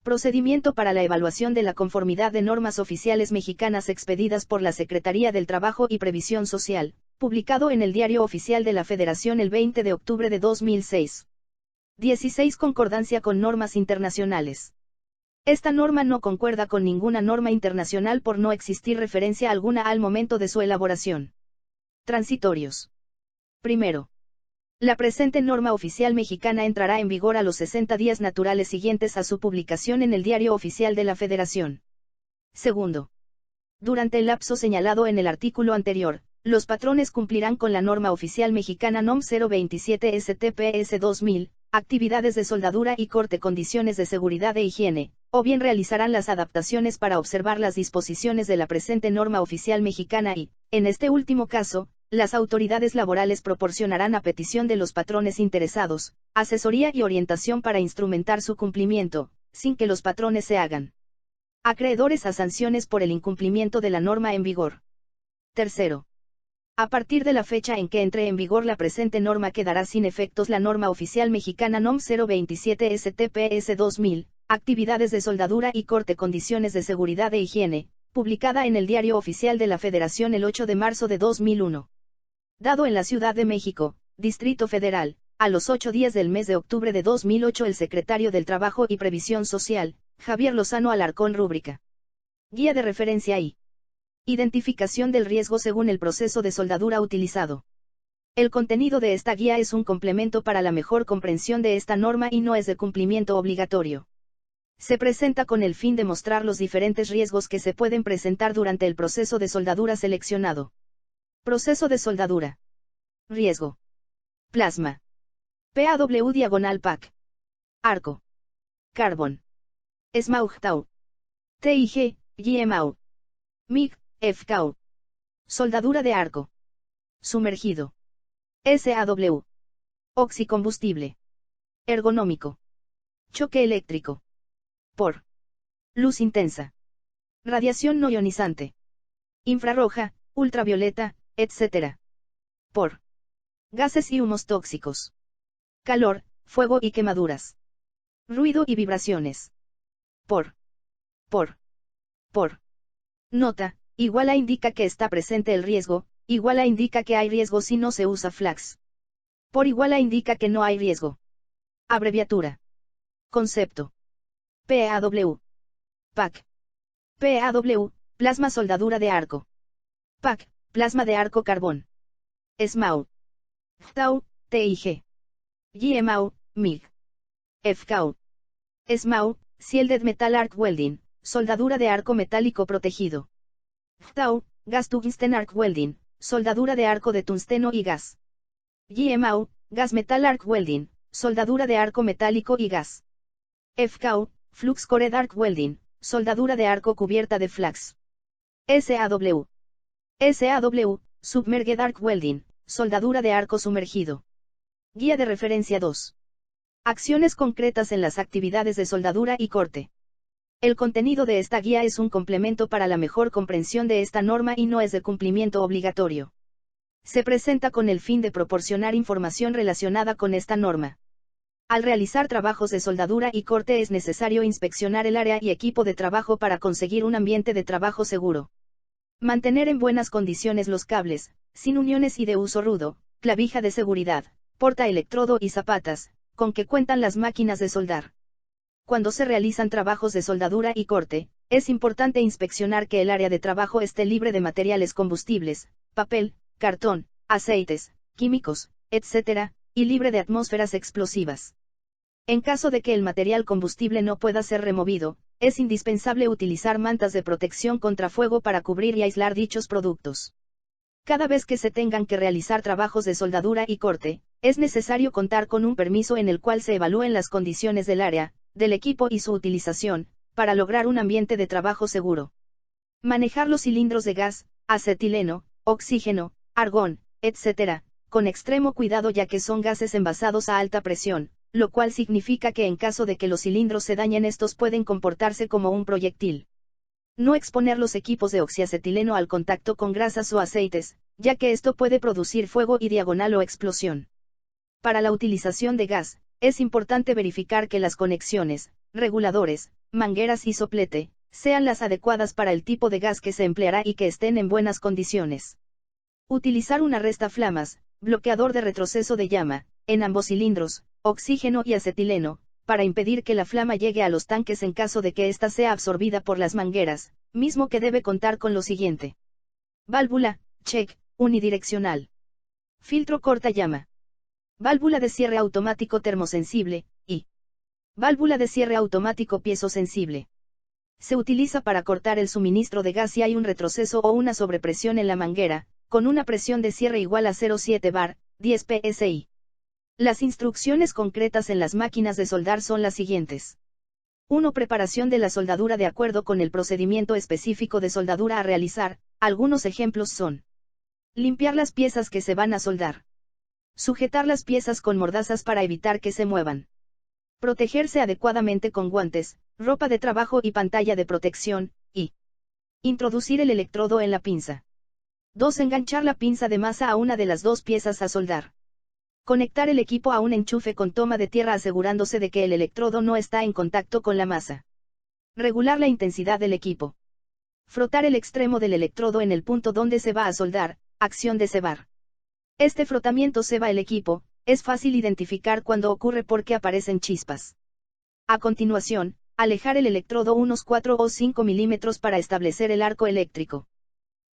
Procedimiento para la evaluación de la conformidad de normas oficiales mexicanas expedidas por la Secretaría del Trabajo y Previsión Social, publicado en el Diario Oficial de la Federación el 20 de octubre de 2006. 16. Concordancia con normas internacionales. Esta norma no concuerda con ninguna norma internacional por no existir referencia alguna al momento de su elaboración. Transitorios. Primero. La presente norma oficial mexicana entrará en vigor a los 60 días naturales siguientes a su publicación en el Diario Oficial de la Federación. Segundo. Durante el lapso señalado en el artículo anterior, los patrones cumplirán con la norma oficial mexicana NOM 027 STPS 2000, actividades de soldadura y corte, condiciones de seguridad e higiene, o bien realizarán las adaptaciones para observar las disposiciones de la presente norma oficial mexicana y, en este último caso, las autoridades laborales proporcionarán a petición de los patrones interesados, asesoría y orientación para instrumentar su cumplimiento, sin que los patrones se hagan acreedores a sanciones por el incumplimiento de la norma en vigor. Tercero. A partir de la fecha en que entre en vigor la presente norma quedará sin efectos la norma oficial mexicana NOM 027 STPS 2000, actividades de soldadura y corte, condiciones de seguridad e higiene, publicada en el Diario Oficial de la Federación el 8 de marzo de 2001. Dado en la Ciudad de México, Distrito Federal, a los 8 días del mes de octubre de 2008 el secretario del Trabajo y Previsión Social, Javier Lozano Alarcón. Rúbrica. Guía de referencia y identificación del riesgo según el proceso de soldadura utilizado. El contenido de esta guía es un complemento para la mejor comprensión de esta norma y no es de cumplimiento obligatorio. Se presenta con el fin de mostrar los diferentes riesgos que se pueden presentar durante el proceso de soldadura seleccionado. Proceso de soldadura. Riesgo. Plasma. PAW/PAC. Arco. Carbón. SMAUGTAU. TIG, GMAU. MIG, FKU. Soldadura de arco. Sumergido. SAW. Oxicombustible. Ergonómico. Choque eléctrico. Por luz intensa. Radiación no ionizante. Infrarroja, ultravioleta, etc. Por gases y humos tóxicos. Calor, fuego y quemaduras. Ruido y vibraciones. Por nota, igual a indica que está presente el riesgo, igual a indica que hay riesgo si no se usa flags. Por igual a indica que no hay riesgo. Abreviatura. Concepto. PAW. PAC. PAW, plasma soldadura de arco. PAC, plasma de arco carbón. SMAU. FTAU, TIG. GMAU, MIG. FKU. SMAU, Shielded Metal Arc Welding, soldadura de arco metálico protegido. FTAU, Gas Tungsten Arc Welding, soldadura de arco de tungsteno y gas. GMAU, Gas Metal Arc Welding, soldadura de arco metálico y gas. FKU, Flux Cored Arc Welding, soldadura de arco cubierta de flags. SAW. SAW, Submerged Arc Welding, soldadura de arco sumergido. Guía de referencia 2. Acciones concretas en las actividades de soldadura y corte. El contenido de esta guía es un complemento para la mejor comprensión de esta norma y no es de cumplimiento obligatorio. Se presenta con el fin de proporcionar información relacionada con esta norma. Al realizar trabajos de soldadura y corte es necesario inspeccionar el área y equipo de trabajo para conseguir un ambiente de trabajo seguro. Mantener en buenas condiciones los cables, sin uniones y de uso rudo, clavija de seguridad, portaelectrodo y zapatas, con que cuentan las máquinas de soldar. Cuando se realizan trabajos de soldadura y corte, es importante inspeccionar que el área de trabajo esté libre de materiales combustibles, papel, cartón, aceites, químicos, etc., y libre de atmósferas explosivas. En caso de que el material combustible no pueda ser removido, es indispensable utilizar mantas de protección contra fuego para cubrir y aislar dichos productos. Cada vez que se tengan que realizar trabajos de soldadura y corte, es necesario contar con un permiso en el cual se evalúen las condiciones del área, del equipo y su utilización, para lograr un ambiente de trabajo seguro. Manejar los cilindros de gas, acetileno, oxígeno, argón, etc., con extremo cuidado ya que son gases envasados a alta presión, lo cual significa que en caso de que los cilindros se dañen estos pueden comportarse como un proyectil. No exponer los equipos de oxiacetileno al contacto con grasas o aceites, ya que esto puede producir fuego y diagonal o explosión. Para la utilización de gas, es importante verificar que las conexiones, reguladores, mangueras y soplete, sean las adecuadas para el tipo de gas que se empleará y que estén en buenas condiciones. Utilizar un arrestaflamas, bloqueador de retroceso de llama, en ambos cilindros, oxígeno y acetileno, para impedir que la flama llegue a los tanques en caso de que ésta sea absorbida por las mangueras, mismo que debe contar con lo siguiente. Válvula, check, unidireccional. Filtro corta llama. Válvula de cierre automático termosensible, y válvula de cierre automático piezosensible. Se utiliza para cortar el suministro de gas si hay un retroceso o una sobrepresión en la manguera, con una presión de cierre igual a 0,7 bar, 10 psi. Las instrucciones concretas en las máquinas de soldar son las siguientes. 1. Preparación de la soldadura de acuerdo con el procedimiento específico de soldadura a realizar. Algunos ejemplos son: limpiar las piezas que se van a soldar. Sujetar las piezas con mordazas para evitar que se muevan. Protegerse adecuadamente con guantes, ropa de trabajo y pantalla de protección, y introducir el electrodo en la pinza. 2. Enganchar la pinza de masa a una de las dos piezas a soldar. Conectar el equipo a un enchufe con toma de tierra asegurándose de que el electrodo no está en contacto con la masa. Regular la intensidad del equipo. Frotar el extremo del electrodo en el punto donde se va a soldar, acción de cebar. Este frotamiento ceba el equipo, es fácil identificar cuando ocurre porque aparecen chispas. A continuación, alejar el electrodo unos 4 o 5 milímetros para establecer el arco eléctrico.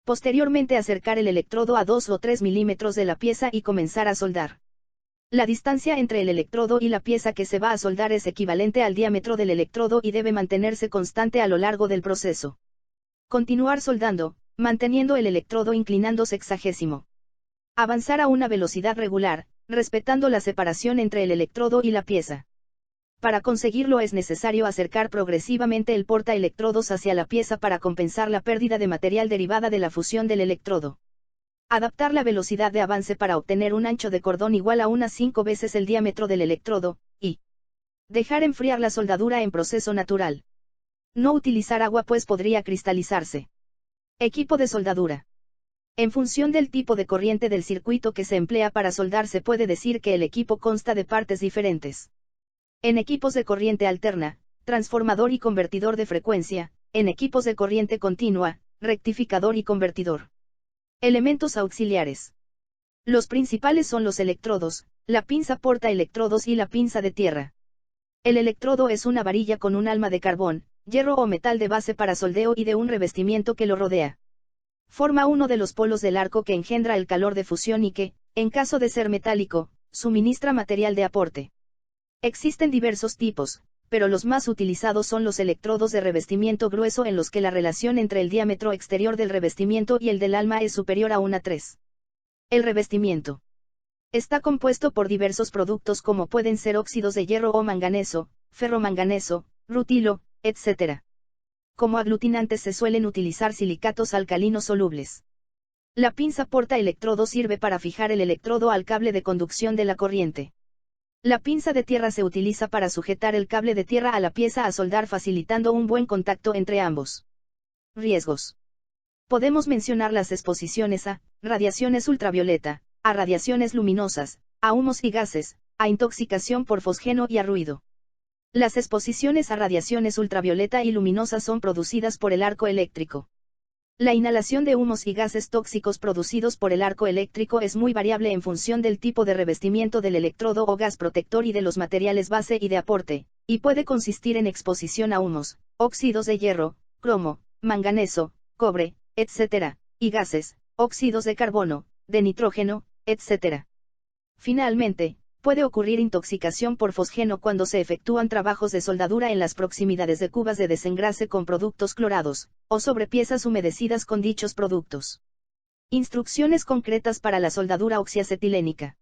Posteriormente acercar el electrodo a 2 o 3 milímetros de la pieza y comenzar a soldar. La distancia entre el electrodo y la pieza que se va a soldar es equivalente al diámetro del electrodo y debe mantenerse constante a lo largo del proceso. Continuar soldando, manteniendo el electrodo inclinando sexagésimo. Avanzar a una velocidad regular, respetando la separación entre el electrodo y la pieza. Para conseguirlo es necesario acercar progresivamente el portaelectrodos hacia la pieza para compensar la pérdida de material derivada de la fusión del electrodo. Adaptar la velocidad de avance para obtener un ancho de cordón igual a unas 5 veces el diámetro del electrodo, y dejar enfriar la soldadura en proceso natural. No utilizar agua pues podría cristalizarse. Equipo de soldadura. En función del tipo de corriente del circuito que se emplea para soldar se puede decir que el equipo consta de partes diferentes. En equipos de corriente alterna, transformador y convertidor de frecuencia; en equipos de corriente continua, rectificador y convertidor. Elementos auxiliares. Los principales son los electrodos, la pinza porta electrodos y la pinza de tierra. El electrodo es una varilla con un alma de carbón, hierro o metal de base para soldeo y de un revestimiento que lo rodea. Forma uno de los polos del arco que engendra el calor de fusión y que, en caso de ser metálico, suministra material de aporte. Existen diversos tipos, pero los más utilizados son los electrodos de revestimiento grueso en los que la relación entre el diámetro exterior del revestimiento y el del alma es superior a 1:3. El revestimiento está compuesto por diversos productos como pueden ser óxidos de hierro o manganeso, ferromanganeso, rutilo, etc. Como aglutinantes se suelen utilizar silicatos alcalinos solubles. La pinza porta electrodo sirve para fijar el electrodo al cable de conducción de la corriente. La pinza de tierra se utiliza para sujetar el cable de tierra a la pieza a soldar facilitando un buen contacto entre ambos. Riesgos. Podemos mencionar las exposiciones a radiaciones ultravioleta, a radiaciones luminosas, a humos y gases, a intoxicación por fosgeno y a ruido. Las exposiciones a radiaciones ultravioleta y luminosas son producidas por el arco eléctrico. La inhalación de humos y gases tóxicos producidos por el arco eléctrico es muy variable en función del tipo de revestimiento del electrodo o gas protector y de los materiales base y de aporte, y puede consistir en exposición a humos, óxidos de hierro, cromo, manganeso, cobre, etc., y gases, óxidos de carbono, de nitrógeno, etc. Finalmente, puede ocurrir intoxicación por fosgeno cuando se efectúan trabajos de soldadura en las proximidades de cubas de desengrase con productos clorados, o sobre piezas humedecidas con dichos productos. Instrucciones concretas para la soldadura oxiacetilénica.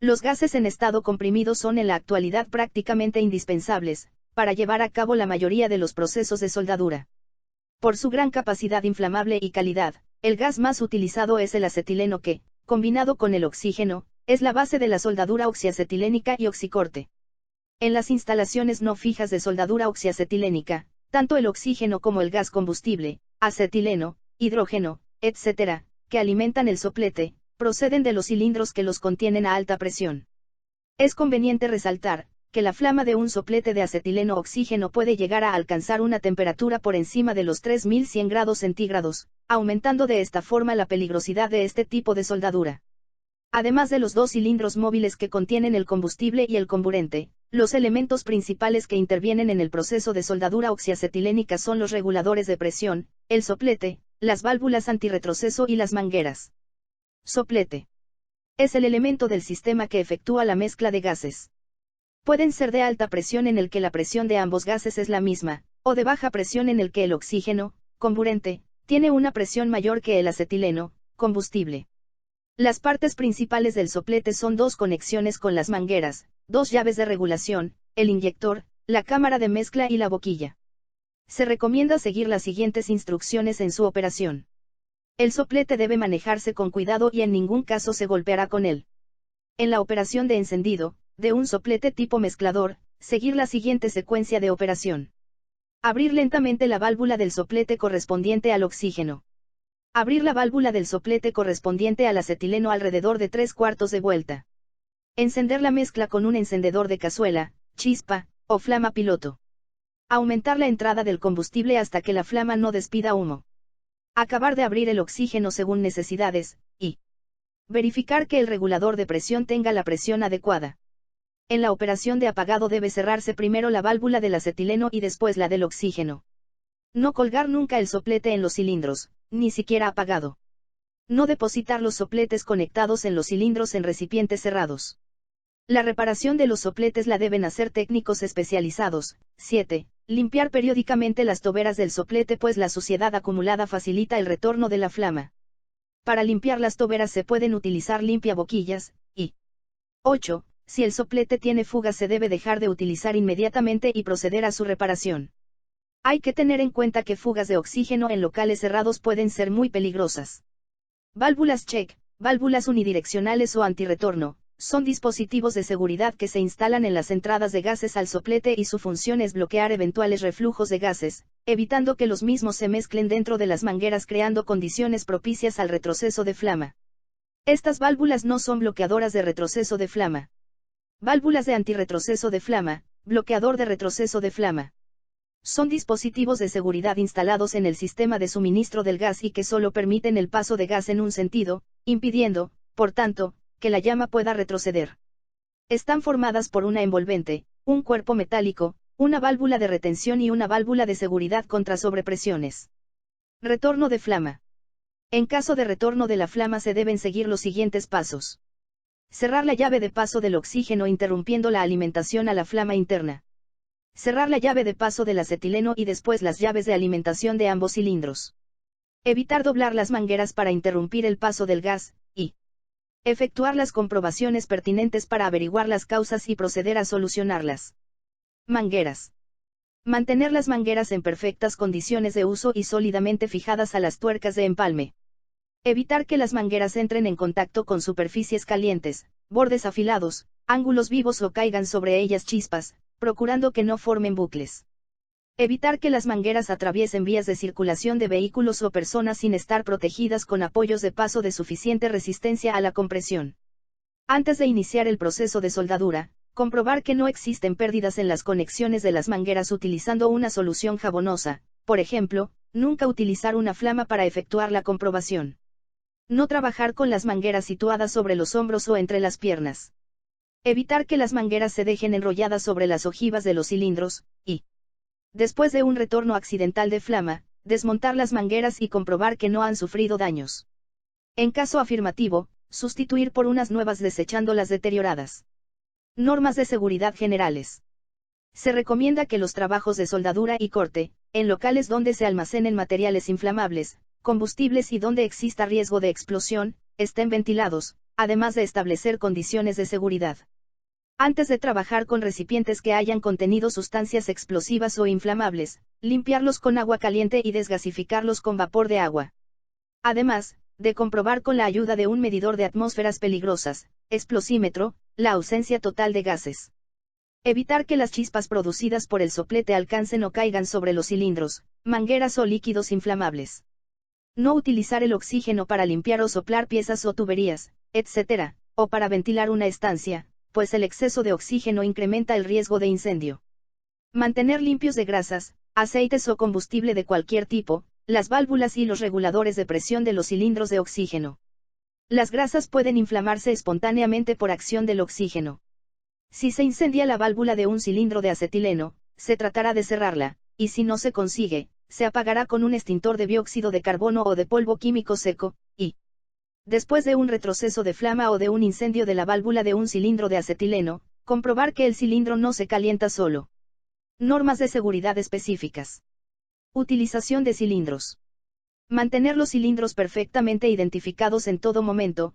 Los gases en estado comprimido son en la actualidad prácticamente indispensables, para llevar a cabo la mayoría de los procesos de soldadura. Por su gran capacidad inflamable y calidad, el gas más utilizado es el acetileno que, combinado con el oxígeno, es la base de la soldadura oxiacetilénica y oxicorte. En las instalaciones no fijas de soldadura oxiacetilénica, tanto el oxígeno como el gas combustible, acetileno, hidrógeno, etc., que alimentan el soplete, proceden de los cilindros que los contienen a alta presión. Es conveniente resaltar, que la flama de un soplete de acetileno-oxígeno puede llegar a alcanzar una temperatura por encima de los 3100 grados centígrados, aumentando de esta forma la peligrosidad de este tipo de soldadura. Además de los dos cilindros móviles que contienen el combustible y el comburente, los elementos principales que intervienen en el proceso de soldadura oxiacetilénica son los reguladores de presión, el soplete, las válvulas antirretroceso y las mangueras. Soplete. Es el elemento del sistema que efectúa la mezcla de gases. Pueden ser de alta presión en el que la presión de ambos gases es la misma, o de baja presión en el que el oxígeno, comburente, tiene una presión mayor que el acetileno, combustible. Las partes principales del soplete son dos conexiones con las mangueras, dos llaves de regulación, el inyector, la cámara de mezcla y la boquilla. Se recomienda seguir las siguientes instrucciones en su operación. El soplete debe manejarse con cuidado y en ningún caso se golpeará con él. En la operación de encendido, de un soplete tipo mezclador, seguir la siguiente secuencia de operación. Abrir lentamente la válvula del soplete correspondiente al oxígeno. Abrir la válvula del soplete correspondiente al acetileno alrededor de 3/4 de vuelta. Encender la mezcla con un encendedor de cazuela, chispa, o flama piloto. Aumentar la entrada del combustible hasta que la flama no despida humo. Acabar de abrir el oxígeno según necesidades, y verificar que el regulador de presión tenga la presión adecuada. En la operación de apagado debe cerrarse primero la válvula del acetileno y después la del oxígeno. No colgar nunca el soplete en los cilindros, ni siquiera apagado. No depositar los sopletes conectados en los cilindros en recipientes cerrados. La reparación de los sopletes la deben hacer técnicos especializados. 7. Limpiar periódicamente las toberas del soplete pues la suciedad acumulada facilita el retorno de la flama. Para limpiar las toberas se pueden utilizar limpiaboquillas, y 8. Si el soplete tiene fugas se debe dejar de utilizar inmediatamente y proceder a su reparación. Hay que tener en cuenta que fugas de oxígeno en locales cerrados pueden ser muy peligrosas. Válvulas check, válvulas unidireccionales o antirretorno, son dispositivos de seguridad que se instalan en las entradas de gases al soplete y su función es bloquear eventuales reflujos de gases, evitando que los mismos se mezclen dentro de las mangueras creando condiciones propicias al retroceso de flama. Estas válvulas no son bloqueadoras de retroceso de flama. Válvulas de antirretroceso de flama, bloqueador de retroceso de flama. Son dispositivos de seguridad instalados en el sistema de suministro del gas y que solo permiten el paso de gas en un sentido, impidiendo, por tanto, que la llama pueda retroceder. Están formadas por una envolvente, un cuerpo metálico, una válvula de retención y una válvula de seguridad contra sobrepresiones. Retorno de flama. En caso de retorno de la flama se deben seguir los siguientes pasos. Cerrar la llave de paso del oxígeno interrumpiendo la alimentación a la flama interna. Cerrar la llave de paso del acetileno y después las llaves de alimentación de ambos cilindros. Evitar doblar las mangueras para interrumpir el paso del gas, y efectuar las comprobaciones pertinentes para averiguar las causas y proceder a solucionarlas. Mangueras. Mantener las mangueras en perfectas condiciones de uso y sólidamente fijadas a las tuercas de empalme. Evitar que las mangueras entren en contacto con superficies calientes, bordes afilados, ángulos vivos o caigan sobre ellas chispas, procurando que no formen bucles. Evitar que las mangueras atraviesen vías de circulación de vehículos o personas sin estar protegidas con apoyos de paso de suficiente resistencia a la compresión. Antes de iniciar el proceso de soldadura, comprobar que no existen pérdidas en las conexiones de las mangueras utilizando una solución jabonosa, por ejemplo, nunca utilizar una flama para efectuar la comprobación. No trabajar con las mangueras situadas sobre los hombros o entre las piernas. Evitar que las mangueras se dejen enrolladas sobre las ojivas de los cilindros, y después de un retorno accidental de flama, desmontar las mangueras y comprobar que no han sufrido daños. En caso afirmativo, sustituir por unas nuevas desechando las deterioradas. Normas de seguridad generales. Se recomienda que los trabajos de soldadura y corte, en locales donde se almacenen materiales inflamables, combustibles y donde exista riesgo de explosión, estén ventilados, además de establecer condiciones de seguridad. Antes de trabajar con recipientes que hayan contenido sustancias explosivas o inflamables, limpiarlos con agua caliente y desgasificarlos con vapor de agua. Además, de comprobar con la ayuda de un medidor de atmósferas peligrosas, explosímetro, la ausencia total de gases. Evitar que las chispas producidas por el soplete alcancen o caigan sobre los cilindros, mangueras o líquidos inflamables. No utilizar el oxígeno para limpiar o soplar piezas o tuberías, etc., o para ventilar una estancia, pues el exceso de oxígeno incrementa el riesgo de incendio. Mantener limpios de grasas, aceites o combustible de cualquier tipo, las válvulas y los reguladores de presión de los cilindros de oxígeno. Las grasas pueden inflamarse espontáneamente por acción del oxígeno. Si se incendia la válvula de un cilindro de acetileno, se tratará de cerrarla, y si no se consigue, se apagará con un extintor de dióxido de carbono o de polvo químico seco, y después de un retroceso de flama o de un incendio de la válvula de un cilindro de acetileno, comprobar que el cilindro no se calienta solo. Normas de seguridad específicas. Utilización de cilindros. Mantener los cilindros perfectamente identificados en todo momento,